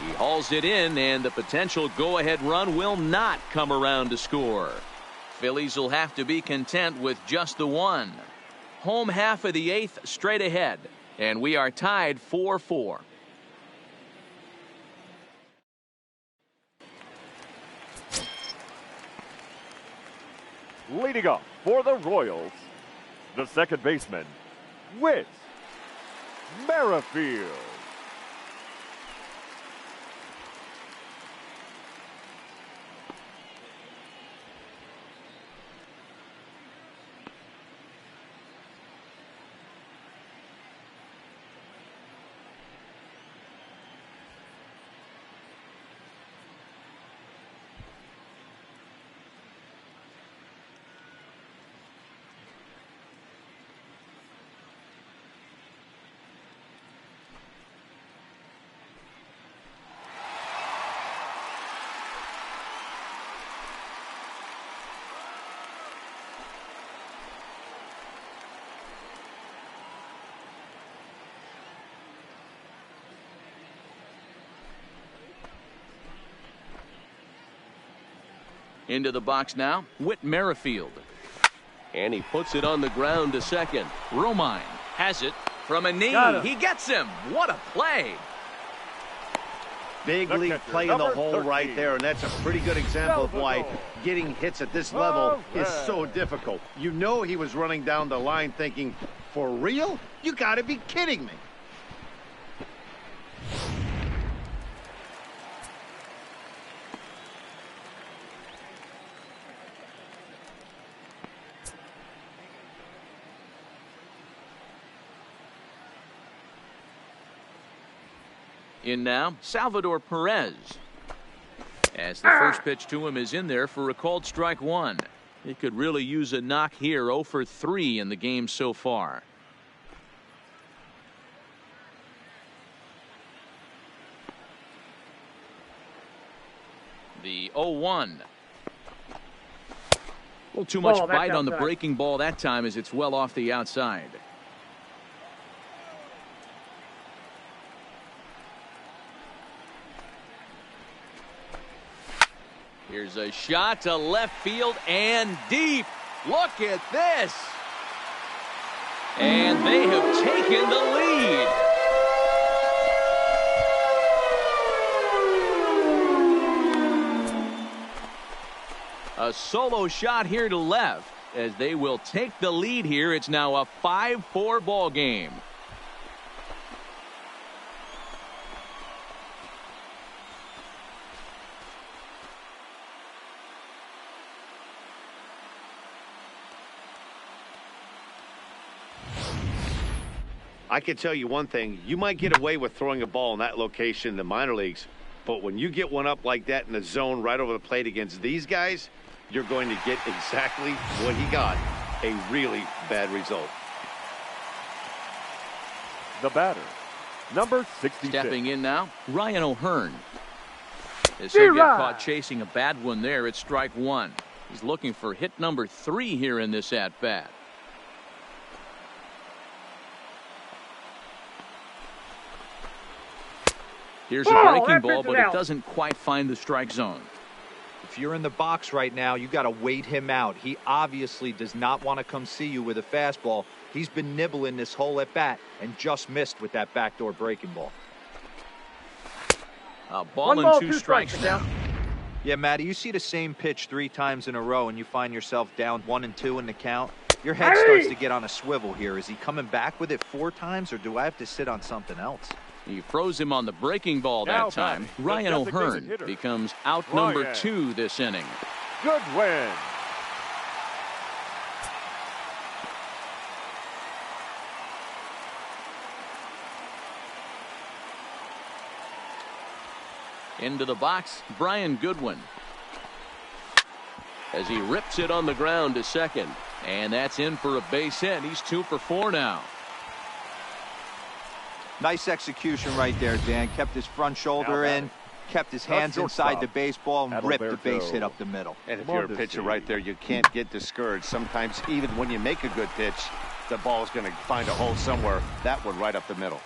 He hauls it in, and the potential go-ahead run will not come around to score. Phillies will have to be content with just the one. Home half of the eighth straight ahead, and we are tied 4-4. Leading up for the Royals, the second baseman, Whit Merrifield. Into the box now, Whit Merrifield. And he puts it on the ground to second. Romine has it from a knee. He gets him. What a play. Big league play in the hole right there, and that's a pretty good example of why getting hits at this level is so difficult. You know he was running down the line thinking, for real? You got to be kidding me. In now, Salvador Perez. As the first pitch to him is in there for a called strike one. He could really use a knock here. 0 for 3 in the game so far. The 0-1. A little too much bite on the breaking ball that time as it's well off the outside. Here's a shot to left field and deep. Look at this. And they have taken the lead. A solo shot here to left as they will take the lead here. It's now a 5-4 ball game. I can tell you one thing. You might get away with throwing a ball in that location in the minor leagues, but when you get one up like that in the zone right over the plate against these guys, you're going to get exactly what he got, a really bad result. The batter, number 66. Stepping in now, Ryan O'Hearn. As he'll get caught chasing a bad one there, it's strike one. He's looking for hit number 3 here in this at-bat. Here's a breaking ball, but it doesn't quite find the strike zone. If you're in the box right now, you got to wait him out. He obviously does not want to come see you with a fastball. He's been nibbling this whole at bat and just missed with that backdoor breaking ball. A ball and 2 strikes now. Yeah, Matty, you see the same pitch 3 times in a row and you find yourself down 1-2 in the count. Your head starts to get on a swivel here. Is he coming back with it 4 times, or do I have to sit on something else? He froze him on the breaking ball that time. Ryan O'Hearn becomes out number 2 this inning. Good win. Into the box, Brian Goodwin. As he rips it on the ground to second. And that's in for a base hit. He's 2 for 4 now. Nice execution right there, Dan. Kept his front shoulder in, kept his hands inside the baseball, and ripped the base hit up the middle. And if you're a pitcher right there, you can't get discouraged. Sometimes even when you make a good pitch, the ball's going to find a hole somewhere. That one right up the middle.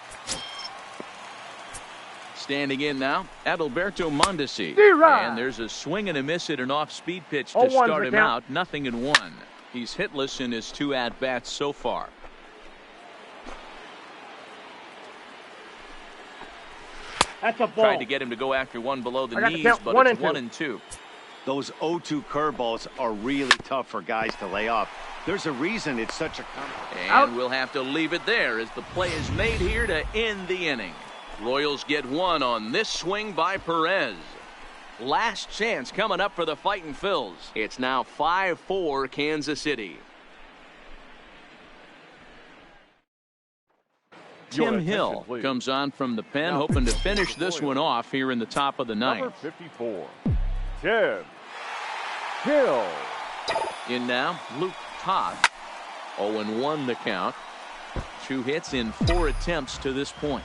Standing in now, Adalberto Mondesi. And there's a swing and a miss at an off-speed pitch to start him out. 0-1. He's hitless in his 2 at-bats so far. That's a ball. Tried to get him to go after one below the knees, but it's 1-2. Those 0-2 curveballs are really tough for guys to lay off. There's a reason it's such a And we'll have to leave it there as the play is made here to end the inning. Royals get 1 on this swing by Perez. Last chance coming up for the Fightin' Phils. It's now 5-4 Kansas City. Tim Hill comes on from the pen, hoping to finish this one off here in the top of the ninth. Number 54, Tim Hill. In now, Luke Todd. 0-1 the count. 2 hits in 4 attempts to this point.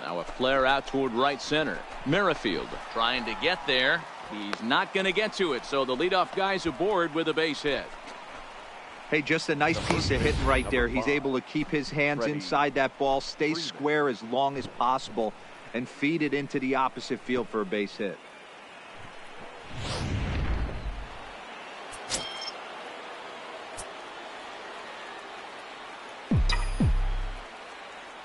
Now a flare out toward right center. Merrifield trying to get there. He's not going to get to it, so the leadoff guy's aboard with a base hit. Hey, just a nice piece of hitting right there. He's able to keep his hands inside that ball, stay square as long as possible, and feed it into the opposite field for a base hit.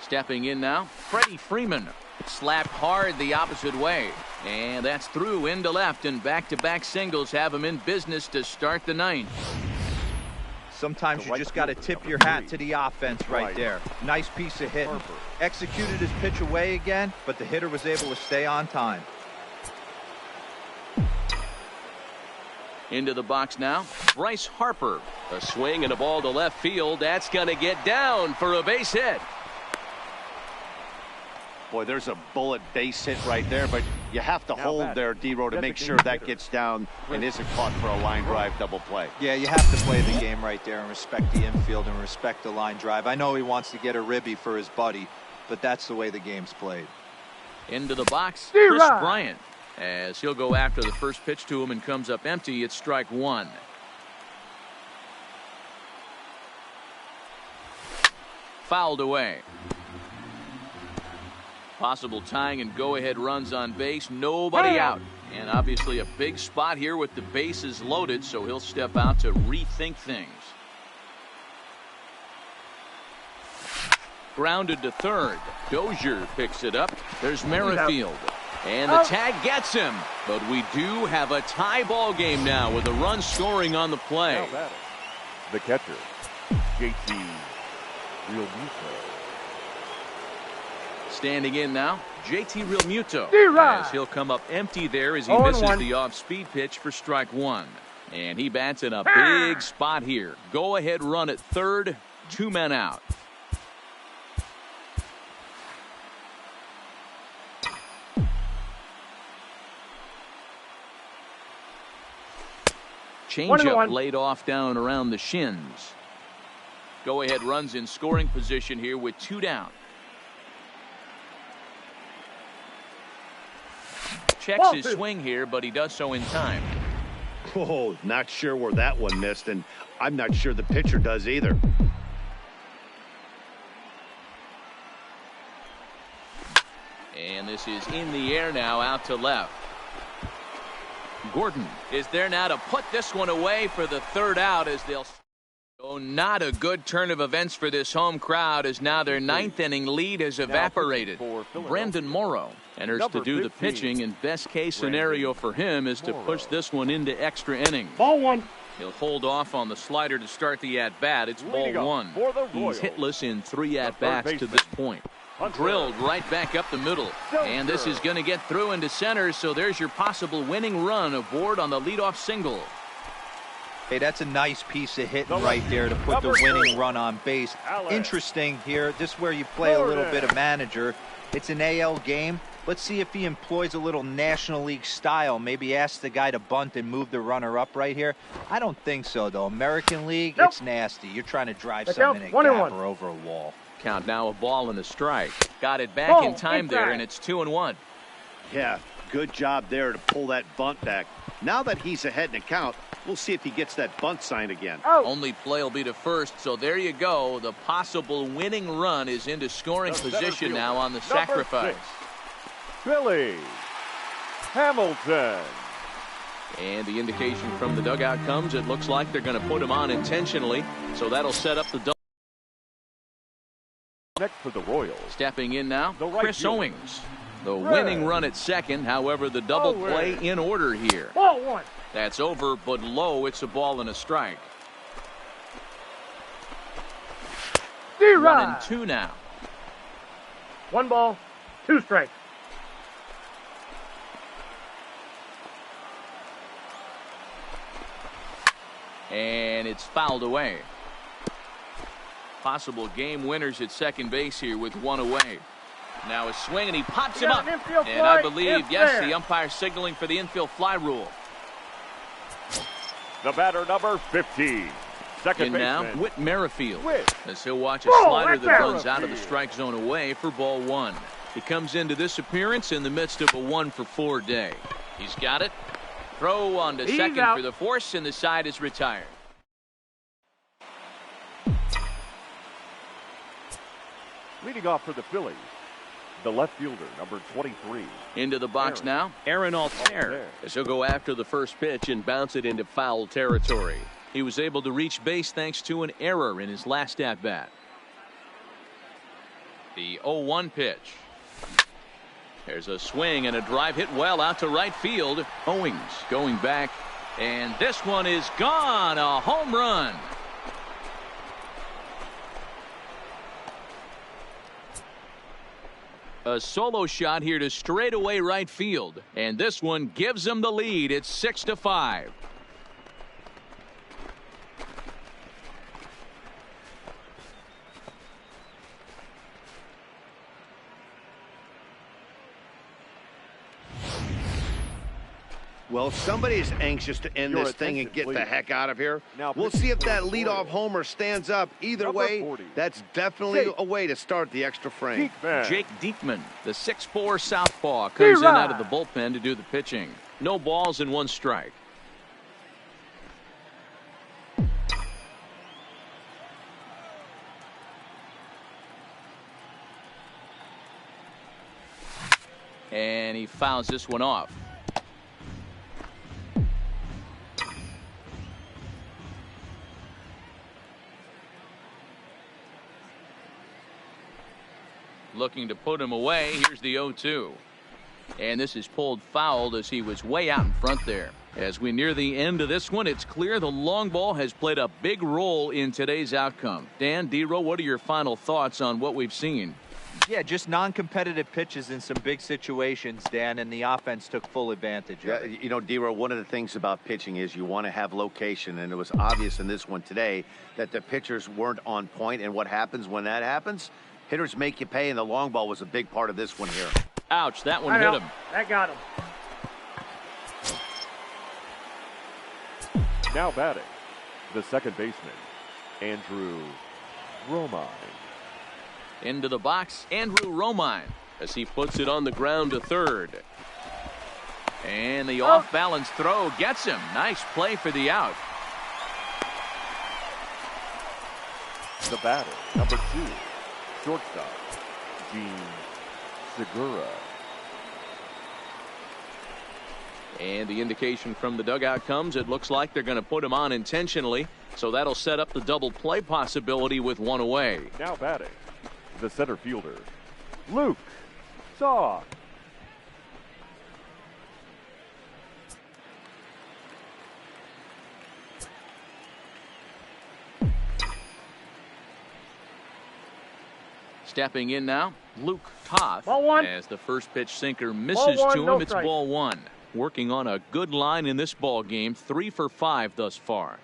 Stepping in now, Freddie Freeman. Slapped hard the opposite way. And that's through into left, and back-to-back singles have him in business to start the ninth. Sometimes you just got to tip your hat to the offense right there. Nice piece of hitting. Executed his pitch away again, but the hitter was able to stay on time. Into the box now, Bryce Harper. A swing and a ball to left field. That's going to get down for a base hit. Boy, there's a bullet base hit right there, but you have to hold there, D-Row, to make sure that gets down and isn't caught for a line drive double play. Yeah, you have to play the game right there and respect the infield and respect the line drive. I know he wants to get a ribby for his buddy, but that's the way the game's played. Into the box, Chris Bryant. As he'll go after the first pitch to him and comes up empty, it's strike 1. Fouled away. Possible tying and go-ahead runs on base. Nobody out. And obviously a big spot here with the bases loaded, so he'll step out to rethink things. Grounded to third. Dozier picks it up. There's Merrifield. And the tag gets him. But we do have a tie ball game now with a run scoring on the play. The catcher, JT Realmuto. Standing in now, JT Realmuto. As he'll come up empty there as he misses the off-speed pitch for strike 1. And he bats in a big spot here. Go-ahead run at third, 2 men out. Changeup laid off down around the shins. Go-ahead runs in scoring position here with 2 down. Checks his swing here, but he does so in time. Oh, not sure where that one missed, and I'm not sure the pitcher does either. And this is in the air now, out to left. Gordon is there now to put this one away for the 3rd out as they'll Oh, not a good turn of events for this home crowd as now their ninth inning lead has evaporated. Brendan Morrow enters to do the pitching, and best case scenario for him is to push this one into extra innings. Ball one. He'll hold off on the slider to start the at-bat. It's ball one. He's hitless in 3 at-bats to this point. Drilled right back up the middle. And this is going to get through into center, so there's your possible winning run aboard on the leadoff single. Hey, that's a nice piece of hitting right there to put the winning run on base. Interesting here. This is where you play a little bit of manager. It's an AL game. Let's see if he employs a little National League style. Maybe ask the guy to bunt and move the runner up right here. I don't think so, though. American League, it's nasty. You're trying to drive something in a gap or over a wall. Count now, a ball and a strike. Got it back in time there, and it's 2-1. Yeah, good job there to pull that bunt back. Now that he's ahead in the count, we'll see if he gets that bunt sign again. Only play will be to first, so there you go. The possible winning run is into scoring position now on the sacrifice. Billy Hamilton. And the indication from the dugout comes, it looks like they're going to put him on intentionally, so that'll set up the double. Next for the Royals. Stepping in now, Chris Owings. The winning run at second, however, the double play in order here. Ball one. That's over, but low. It's a ball and a strike. 1-2 now. 1 ball, 2 strikes. And it's fouled away. Possible game winners at second base here with 1 away. Now a swing, and he pops him up. And I believe, yes, the umpire signaling for the infield fly rule. The batter, number 15. Second baseman. Now, Whit Merrifield. As he'll watch a slider that runs out of the strike zone away for ball 1. He comes into this appearance in the midst of a 1-for-4 day. He's got it. Throw on to second for the force, and the side is retired. Leading off for the Phillies, the left fielder, number 23. Into the box now, Aaron Altair, as he'll go after the first pitch and bounce it into foul territory. He was able to reach base thanks to an error in his last at-bat. The 0-1 pitch. There's a swing and a drive hit well out to right field. Owings going back, and this one is gone. A home run. A solo shot here to straightaway right field, and this one gives them the lead. It's 6-5. Well, somebody's anxious to end this thing and get the heck out of here. We'll see if that leadoff homer stands up. Either way, that's definitely a way to start the extra frame. Jake Diekman, the 6'4" southpaw, comes in out of the bullpen to do the pitching. No balls and 1 strike. And he fouls this one off. Looking to put him away. Here's the 0-2. And this is pulled foul as he was way out in front there. As we near the end of this one, it's clear the long ball has played a big role in today's outcome. Dan, D-Row, what are your final thoughts on what we've seen? Yeah, just non-competitive pitches in some big situations, Dan, and the offense took full advantage of it. You know, D-Row, one of the things about pitching is you want to have location, and it was obvious in this one today that the pitchers weren't on point, and what happens when that happens? Hitters make you pay, and the long ball was a big part of this one here. Ouch, that one hit him. That got him. Now batting, the second baseman, Andrew Romine. Into the box, Andrew Romine, as he puts it on the ground to third. And the off-balance throw gets him. Nice play for the out. The batter, number 2. Shortstop, Gene Segura. And the indication from the dugout comes, it looks like they're going to put him on intentionally. So that'll set up the double play possibility with one away. Now batting, the center fielder, Luke Shaw. Stepping in now, Luke Toth. Ball one. As the first pitch sinker misses Ball one, to him, no it's strike. ball one. Working on a good line in this ball game, 3 for 5 thus far.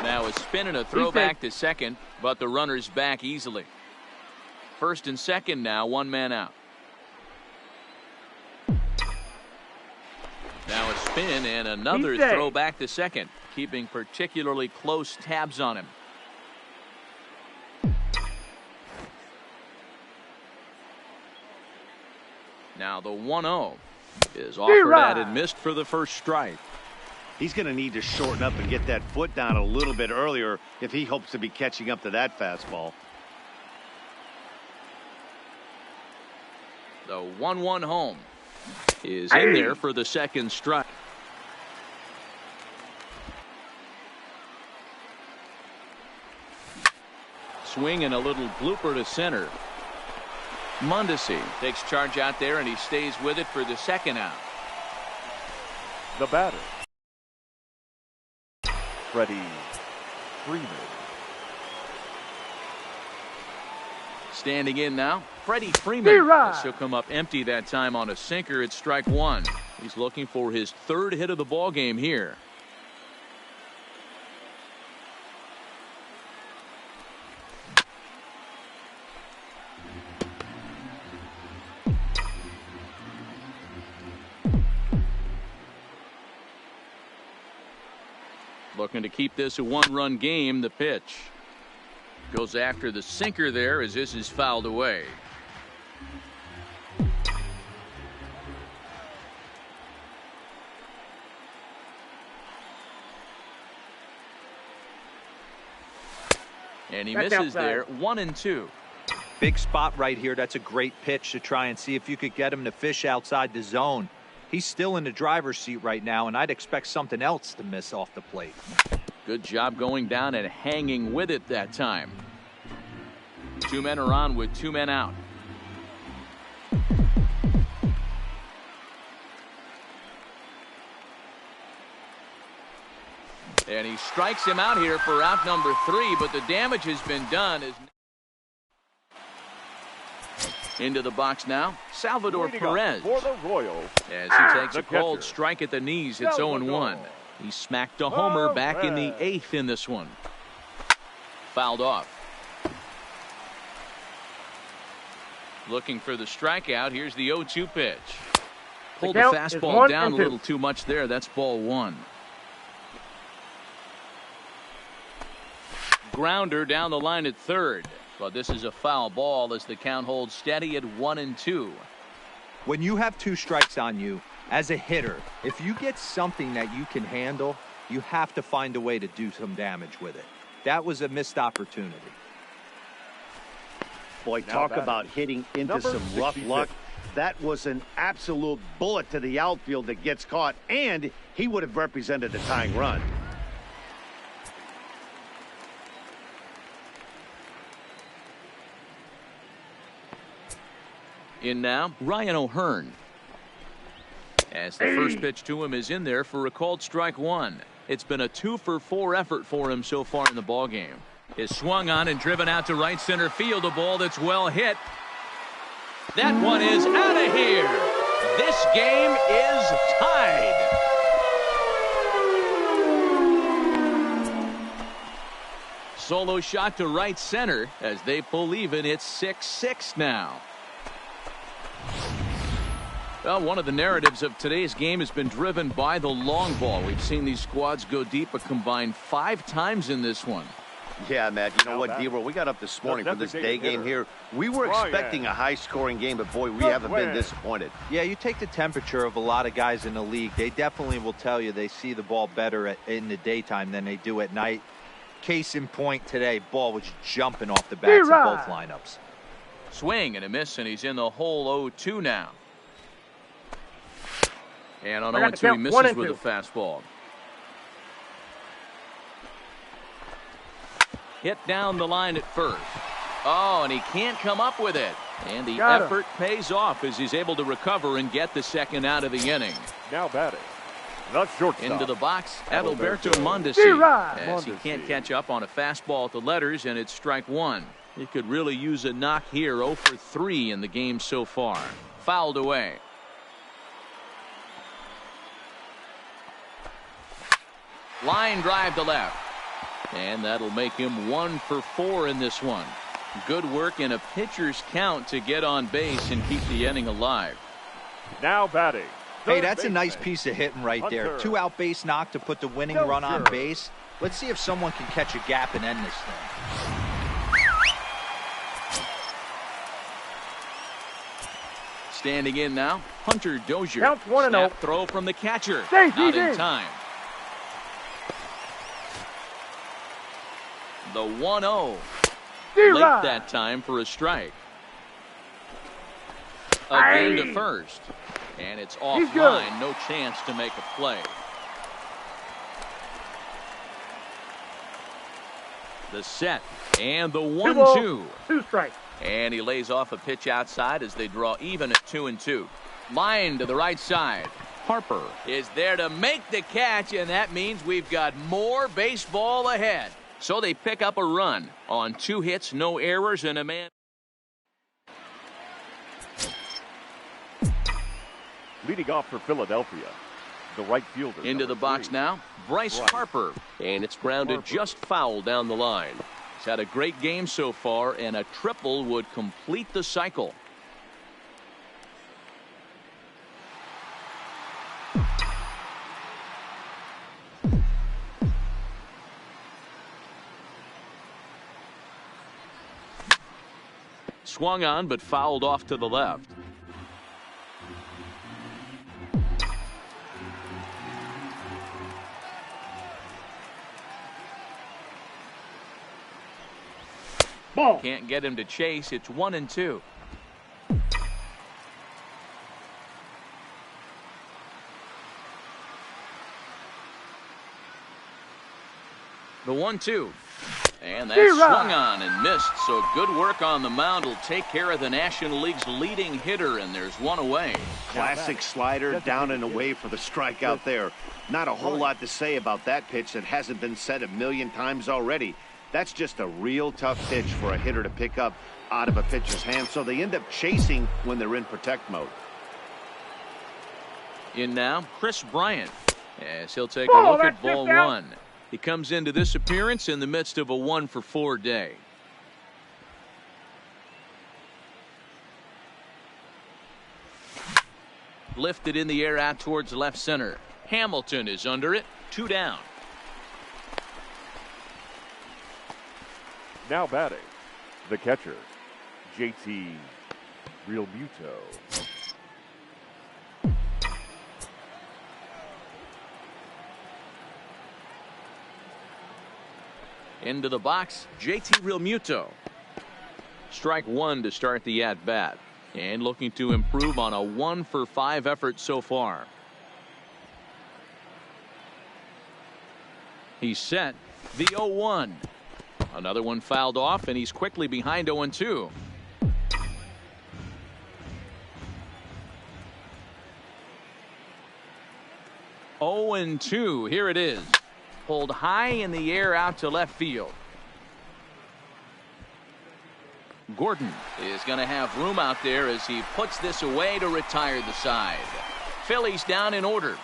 Now a spin and a throw back to second, but the runner's back easily. First and second now, 1 man out. Now a spin and another throw back to second, keeping particularly close tabs on him. Now the 1-0 is offered at and missed for the first strike. He's going to need to shorten up and get that foot down a little bit earlier if he hopes to be catching up to that fastball. The 1-1 home is in there for the second strike. Swing and a little blooper to center. Mondesi takes charge out there, and he stays with it for the second out. The batter, Freddie Freeman. Standing in now, Freddie Freeman. As he'll come up empty that time on a sinker at strike one. He's looking for his third hit of the ball game here. Looking to keep this a one-run game. The pitch goes after the sinker there as this is fouled away. And he misses there. 1-2. Big spot right here. That's a great pitch to try and see if you could get him to fish outside the zone. He's still in the driver's seat right now, and I'd expect something else to miss off the plate. Good job going down and hanging with it that time. 2 men are on with 2 men out. And he strikes him out here for out number 3, but the damage has been done. Into the box now, Salvador Perez. For the Royals, as he takes a cold catcher, strike at the knees. It's 0-1. He smacked a homer back in the 8th in this one. Fouled off. Looking for the strikeout. Here's the 0-2 pitch. Pulled the fastball down a little too much there. That's ball 1. Grounder down the line at third. But this is a foul ball as the count holds steady at 1-2. When you have 2 strikes on you, as a hitter, if you get something that you can handle, you have to find a way to do some damage with it. That was a missed opportunity. Boy, talk about hitting into some rough luck. That was an absolute bullet to the outfield that gets caught, and he would have represented a tying run. In now, Ryan O'Hearn. As the first pitch to him is in there for a called strike 1. It's been a 2-for-4 effort for him so far in the ballgame. Is swung on and driven out to right center field. A ball that's well hit. That one is out of here. This game is tied. Solo shot to right center as they pull even. It's 6-6 now. Well, one of the narratives of today's game has been driven by the long ball. We've seen these squads go deep a combined 5 times in this one. Yeah, Matt, you know what, D-Roll, we got up this morning for this day game here. We were expecting a high-scoring game, but, boy, we haven't been disappointed. Yeah, you take the temperature of a lot of guys in the league. They definitely will tell you they see the ball better in the daytime than they do at night. Case in point today, ball was jumping off the bats of both lineups. Swing and a miss, and he's in the hole 0-2 now. And on 0-2, he misses with a fastball. Hit down the line at first. Oh, and he can't come up with it. And the effort pays off as he's able to recover and get the second out of the inning. Now batting, the shortstop. Into the box, Adalberto Mondesi, as he can't catch up on a fastball at the letters, and it's strike one. He could really use a knock here. 0 for 3 in the game so far. Fouled away. Line drive to left. And that'll make him 1 for 4 in this one. Good work in a pitcher's count to get on base and keep the inning alive. Now batting. Hey, that's a nice piece of hitting right there. 2-out base knock to put the winning run on base. Let's see if someone can catch a gap and end this thing. Standing in now, Hunter Dozier. Counts 1-0. Snap throw from the catcher. Not in time. The 1-0. Late that time for a strike. Again to first. And it's offline. No chance to make a play. The set. And the 1-2. 2 strikes. And he lays off a pitch outside as they draw even at 2-2. Line to the right side. Harper is there to make the catch, and that means we've got more baseball ahead. So they pick up a run on 2 hits, no errors, and a man. Leading off for Philadelphia, the right fielder. Into the box now, Bryce Harper. And it's grounded just foul down the line. He's had a great game so far, and a triple would complete the cycle. Swung on, but fouled off to the left. Ball. Can't get him to chase. It's 1-2. The 1-2. And that swung on and missed. So good work on the mound will take care of the National League's leading hitter, and there's one away. Classic slider down and away for the strikeout there. Not a whole lot to say about that pitch that hasn't been said a million times already. That's just a real tough pitch for a hitter to pick up out of a pitcher's hand, so they end up chasing when they're in protect mode. In now, Chris Bryant, as he'll take a look at ball one. He comes into this appearance in the midst of a 1 for 4 day. Lifted in the air out towards left center. Hamilton is under it. 2 down. Now batting, the catcher, JT Realmuto. Into the box, JT Realmuto. Strike one to start the at-bat. And looking to improve on a 1 for 5 effort so far. He's set. The 0-1. Another one fouled off, and he's quickly behind 0-2. Here it is. Pulled high in the air out to left field. Gordon is going to have room out there as he puts this away to retire the side. Phillies down in order.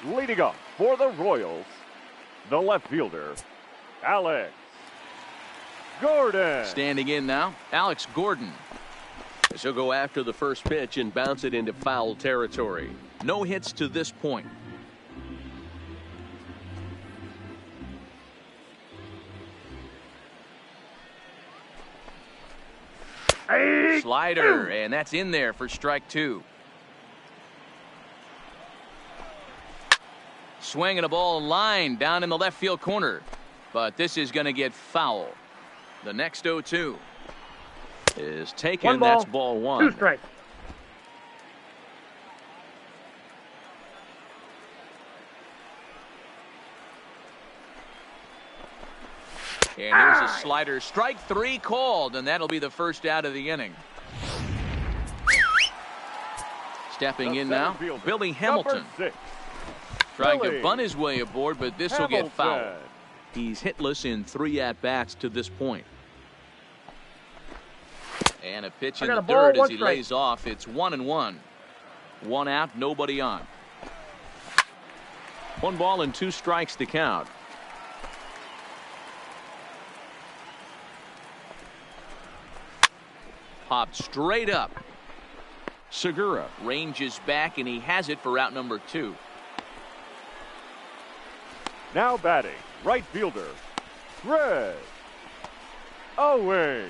Leading up for the Royals, the left fielder, Alex Gordon. Standing in now, Alex Gordon. As he'll go after the first pitch and bounce it into foul territory. No hits to this point. Slider, and that's in there for strike 2. swinging a ball line down in the left field corner. But this is going to get foul. The next 0-2 is taken. 1 ball, that's ball 1. 2 strikes. And here's a slider. Strike 3 called, and that'll be the first out of the inning. Stepping in now, Billy Hamilton. Trying to bunt his way aboard, but this will get fouled. He's hitless in 3 at-bats to this point. And a pitch in the dirt as he lays off. It's 1-1. 1 out, nobody on. 1 ball and 2 strikes to count. Popped straight up. Segura ranges back, and he has it for out number 2. Now batting, right fielder, Fred Owings.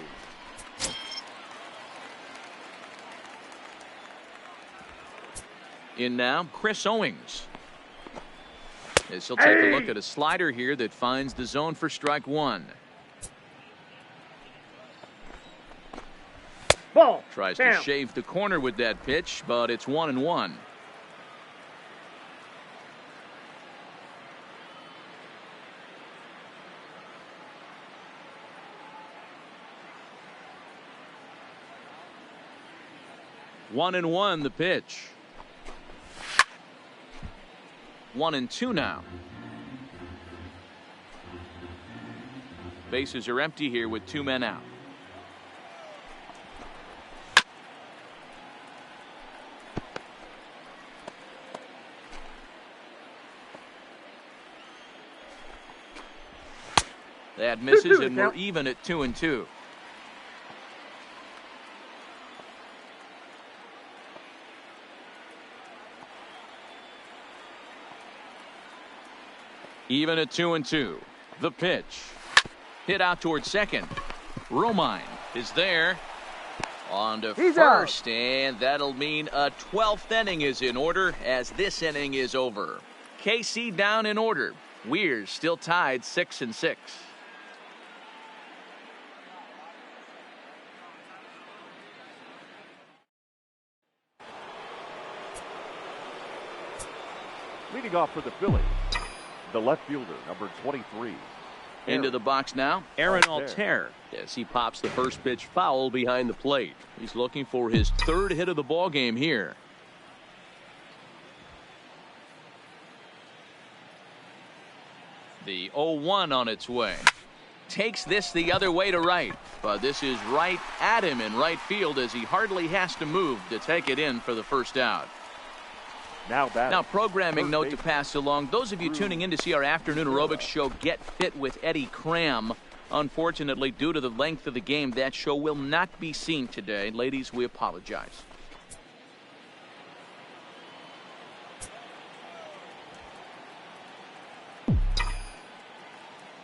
In now, Chris Owings. As he'll take a look at a slider here that finds the zone for strike 1. Ball. Tries Down. to shave the corner with that pitch, but it's 1-1. One and one, the pitch. 1-2 now. Bases are empty here with 2 men out. That misses, and we're even at 2-2. Even at 2-2. The pitch. Hit out towards second. Romine is there. On to first, and that'll mean a 12th inning is in order as this inning is over. KC down in order. Weir's still tied 6-6. Leading off for the Phillies, the left fielder, number 23. Into the box now, Aaron Altair. As he pops the first pitch foul behind the plate. He's looking for his 3rd hit of the ball game here. The 0-1 on its way. Takes this the other way to right. But this is right at him in right field as he hardly has to move to take it in for the first out. Now, programming note to pass along. Those of you tuning in to see our afternoon aerobics show, Get Fit with Eddie Cram. Unfortunately, due to the length of the game, that show will not be seen today. Ladies, we apologize.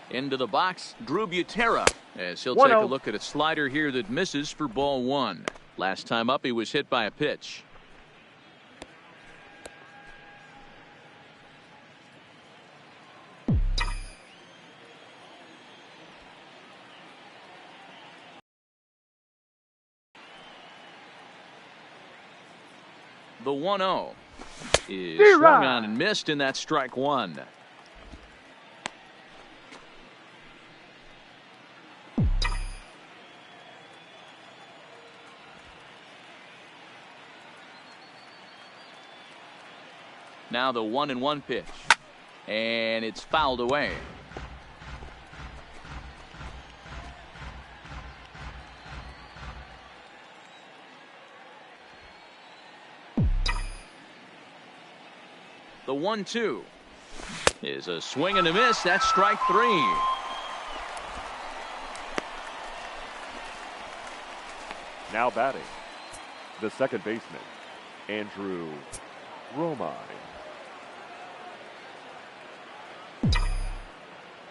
Into the box, Drew Butera, as he'll take a look at a slider here that misses for ball 1. Last time up, he was hit by a pitch. The 1-0 is swung on and missed, and that's strike 1. Now the 1-1 pitch, and it's fouled away. The 1-2 is a swing and a miss. That's strike 3. Now batting, the second baseman, Andrew Romine.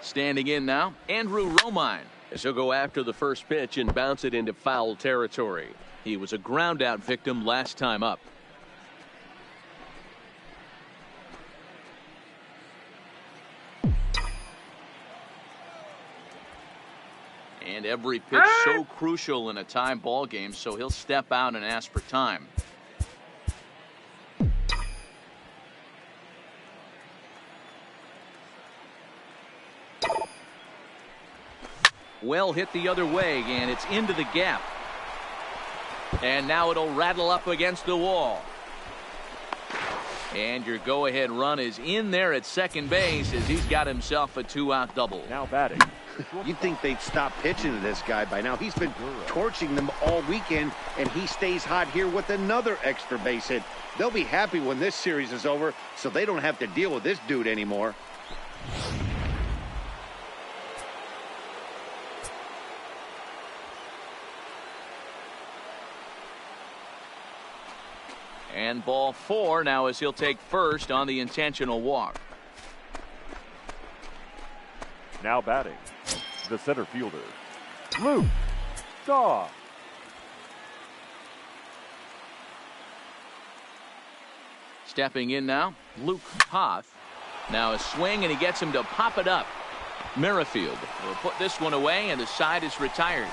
Standing in now, Andrew Romine. As he'll go after the first pitch and bounce it into foul territory. He was a ground out victim last time up. And every pitch so crucial in a tie ball game, so he'll step out and ask for time. Well hit the other way, and it's into the gap. And now it'll rattle up against the wall. And your go-ahead run is in there at second base as he's got himself a 2-out double. Now batting. You'd think they'd stop pitching to this guy by now. He's been torching them all weekend, and he stays hot here with another extra base hit. They'll be happy when this series is over, so they don't have to deal with this dude anymore. And ball 4 now as he'll take first on the intentional walk. Now batting. The center fielder, Luke Shaw. Stepping in now, Luke Hoth. Now a swing, and he gets him to pop it up. Merrifield will put this one away, and the side is retired.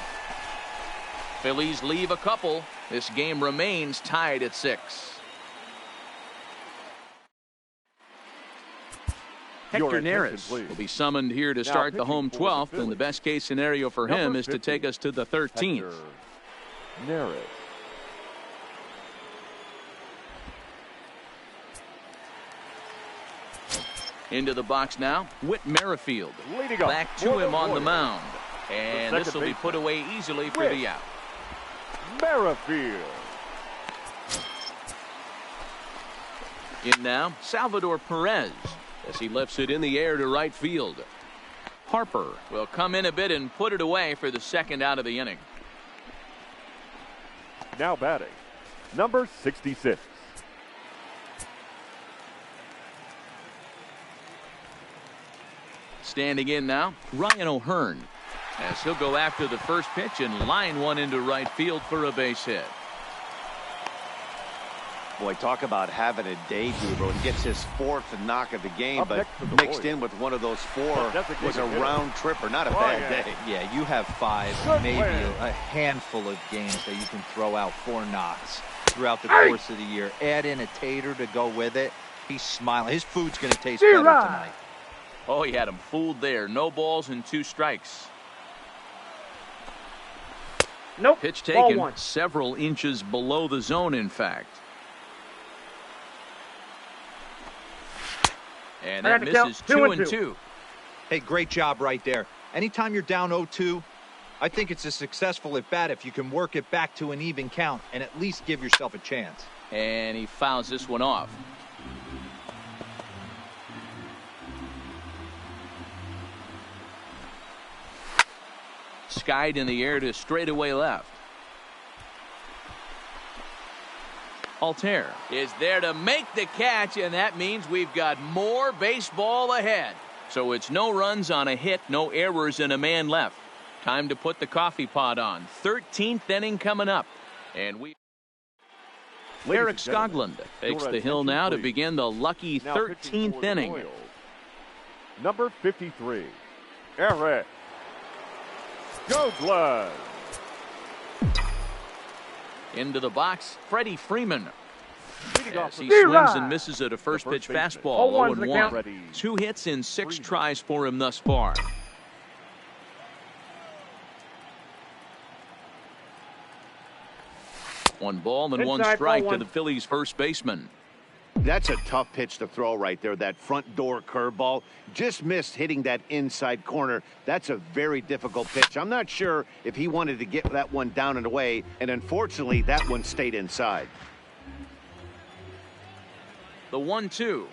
Phillies leave a couple. This game remains tied at 6. Hector Neris will be summoned here to start the home 12th, and the best case scenario for him is to take us to the 13th. Neris. Into the box now, Whit Merrifield. Back to him on the mound. And this will be put away easily for the out. Merrifield. In now, Salvador Perez as he lifts it in the air to right field. Harper will come in a bit and put it away for the second out of the inning. Now batting, number 66. Standing in now, Ryan O'Hearn as he'll go after the first pitch and line one into right field for a base hit. Boy, talk about having a day, Dubro. He gets his 4th knock of the game, but mixed in with one of those 4 was a round tripper. Not a bad day. Yeah, you have 5, maybe a handful of games that you can throw out 4 knocks throughout the course of the year. Add in a tater to go with it. He's smiling. His food's going to taste better tonight. Oh, he had him fooled there. No balls and 2 strikes. Nope. Pitch taken several inches below the zone, in fact. And that misses 2-2. Hey, great job right there. Anytime you're down 0-2, I think it's a successful at bat if you can work it back to an even count and at least give yourself a chance. And he fouls this one off. Skied in the air to straightaway left. Altair is there to make the catch, and that means we've got more baseball ahead. So it's no runs on a hit, no errors, and a man left. Time to put the coffee pot on. 13th inning coming up. And Eric Skoglund takes the hill now to begin the lucky 13th inning. Number 53, Eric Skoglund. Into the box, Freddie Freeman. As he swings and misses at a first pitch fastball, 0-1. 2 hits in 6 tries for him thus far. One ball and 1 strike to the Phillies' first baseman. That's a tough pitch to throw right there. That front door curveball just missed hitting that inside corner. That's a very difficult pitch. I'm not sure if he wanted to get that one down and away, and unfortunately that one stayed inside. The 1-2.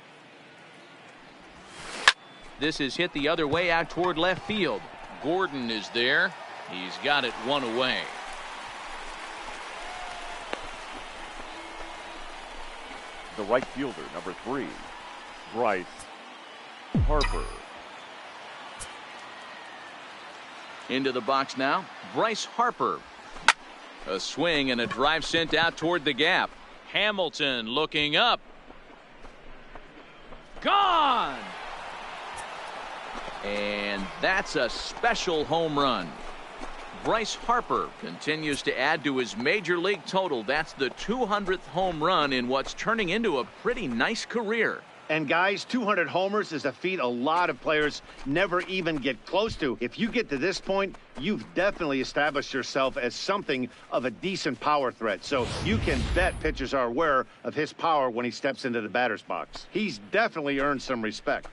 This is hit the other way out toward left field. Gordon is there. He's got it 1 away. The right fielder, number 3, Bryce Harper. Into the box now, Bryce Harper. A swing and a drive sent out toward the gap. Hamilton looking up. Gone! And that's a special home run. Bryce Harper continues to add to his major league total. That's the 200th home run in what's turning into a pretty nice career. And guys, 200 homers is a feat a lot of players never even get close to. If you get to this point, you've definitely established yourself as something of a decent power threat. So you can bet pitchers are aware of his power when he steps into the batter's box. He's definitely earned some respect.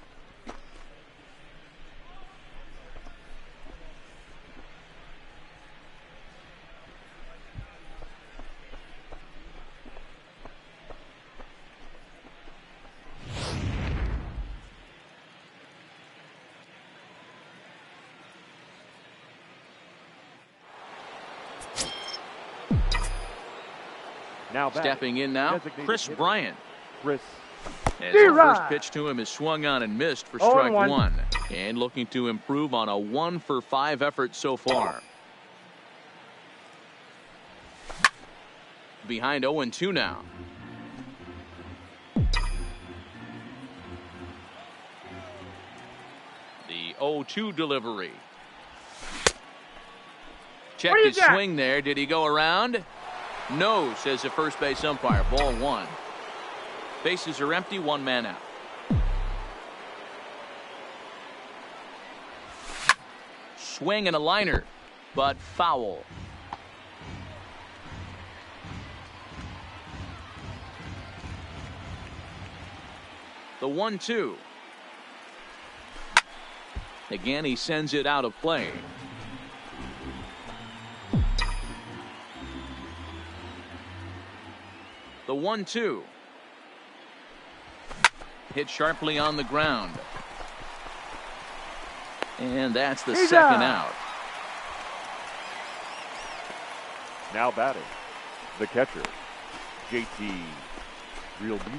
Now Stepping in now, Chris Bryant. Chris. As the first pitch to him is swung on and missed for strike one. And looking to improve on a 1-for-5 effort so far. Behind 0-2 now. The 0-2 delivery. Checked his swing there. Did he go around? No, says the first base umpire. Ball one. Bases are empty, one man out. Swing and a liner, but foul. The 1-2. Again, he sends it out of play. The 1-2. Hit sharply on the ground. And that's the second out. Now batting, the catcher, JT Realmuto.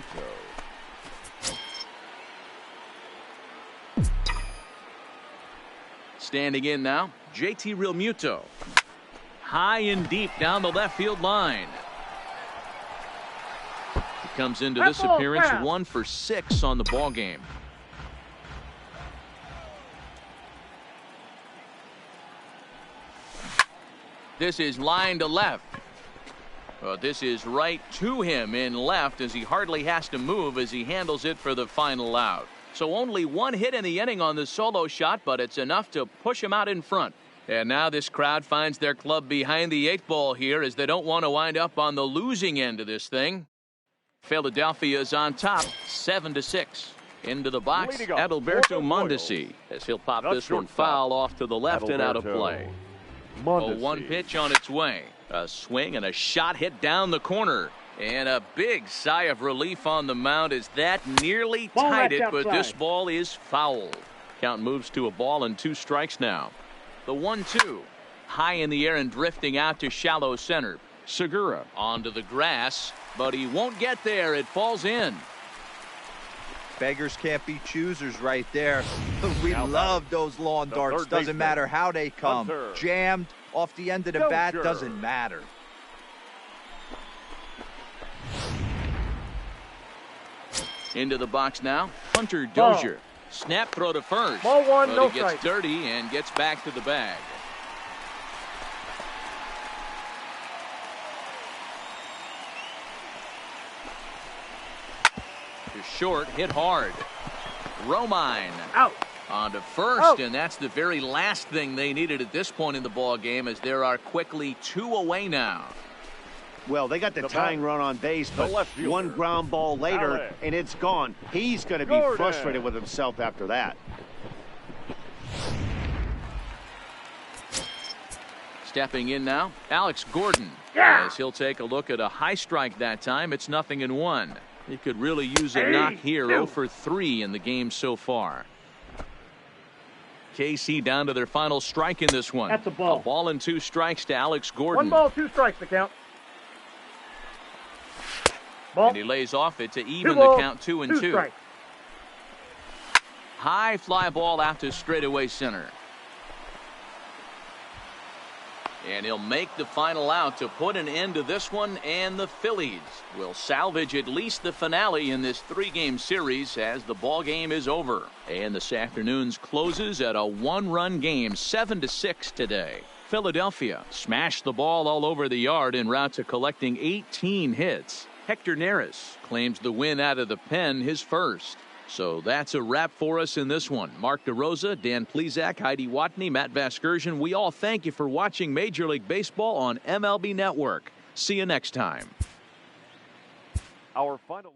Standing in now, JT Realmuto. High and deep down the left field line. Comes into this appearance 1 for 6 on the ball game. This is line to left. Well, this is right to him in left as he hardly has to move as he handles it for the final out. So only one hit in the inning on the solo shot, but it's enough to push him out in front. And now this crowd finds their club behind the 8 ball here as they don't want to wind up on the losing end of this thing. Philadelphia is on top, 7-6. Into the box, Adalberto Mondesi, as he'll pop this one foul off to the left and out of play. A 1 pitch on its way. A swing and a shot hit down the corner. And a big sigh of relief on the mound as that nearly tied it, but this ball is fouled. Count moves to a ball and 2 strikes now. The 1-2. High in the air and drifting out to shallow center. Segura onto the grass, but he won't get there. It falls in. Beggars can't be choosers right there. We love those lawn darts. Doesn't matter how they come. Jammed off the end of the bat, doesn't matter. Into the box now, Hunter Dozier. Snap throw to first. Ball one, but he gets dirty and gets back to the bag. Short, hit hard. Romine out on to first, and that's the very last thing they needed at this point in the ball game, as there are quickly 2 away now. Well, they got the tying run on base, but one ground ball later, and it's gone. He's going to be frustrated with himself after that. Stepping in now, Alex Gordon. As he'll take a look at a high strike that time. It's 0-1. He could really use a knock here. 0 for 3 in the game so far. KC down to their final strike in this one. That's a ball. A ball and 2 strikes to Alex Gordon. 1 ball, 2 strikes to count. Ball. And he lays off it to even the count 2-2. High fly ball out to straightaway center. And he'll make the final out to put an end to this one, and the Phillies will salvage at least the finale in this 3-game series as the ball game is over. And this afternoon's closes at a 1-run game, 7-6 today. Philadelphia smashed the ball all over the yard en route to collecting 18 hits. Hector Neris claims the win out of the pen, his first. So that's a wrap for us in this one. Mark DeRosa, Dan Plesac, Heidi Watney, Matt Vasgersian. We all thank you for watching Major League Baseball on MLB Network. See you next time. Our final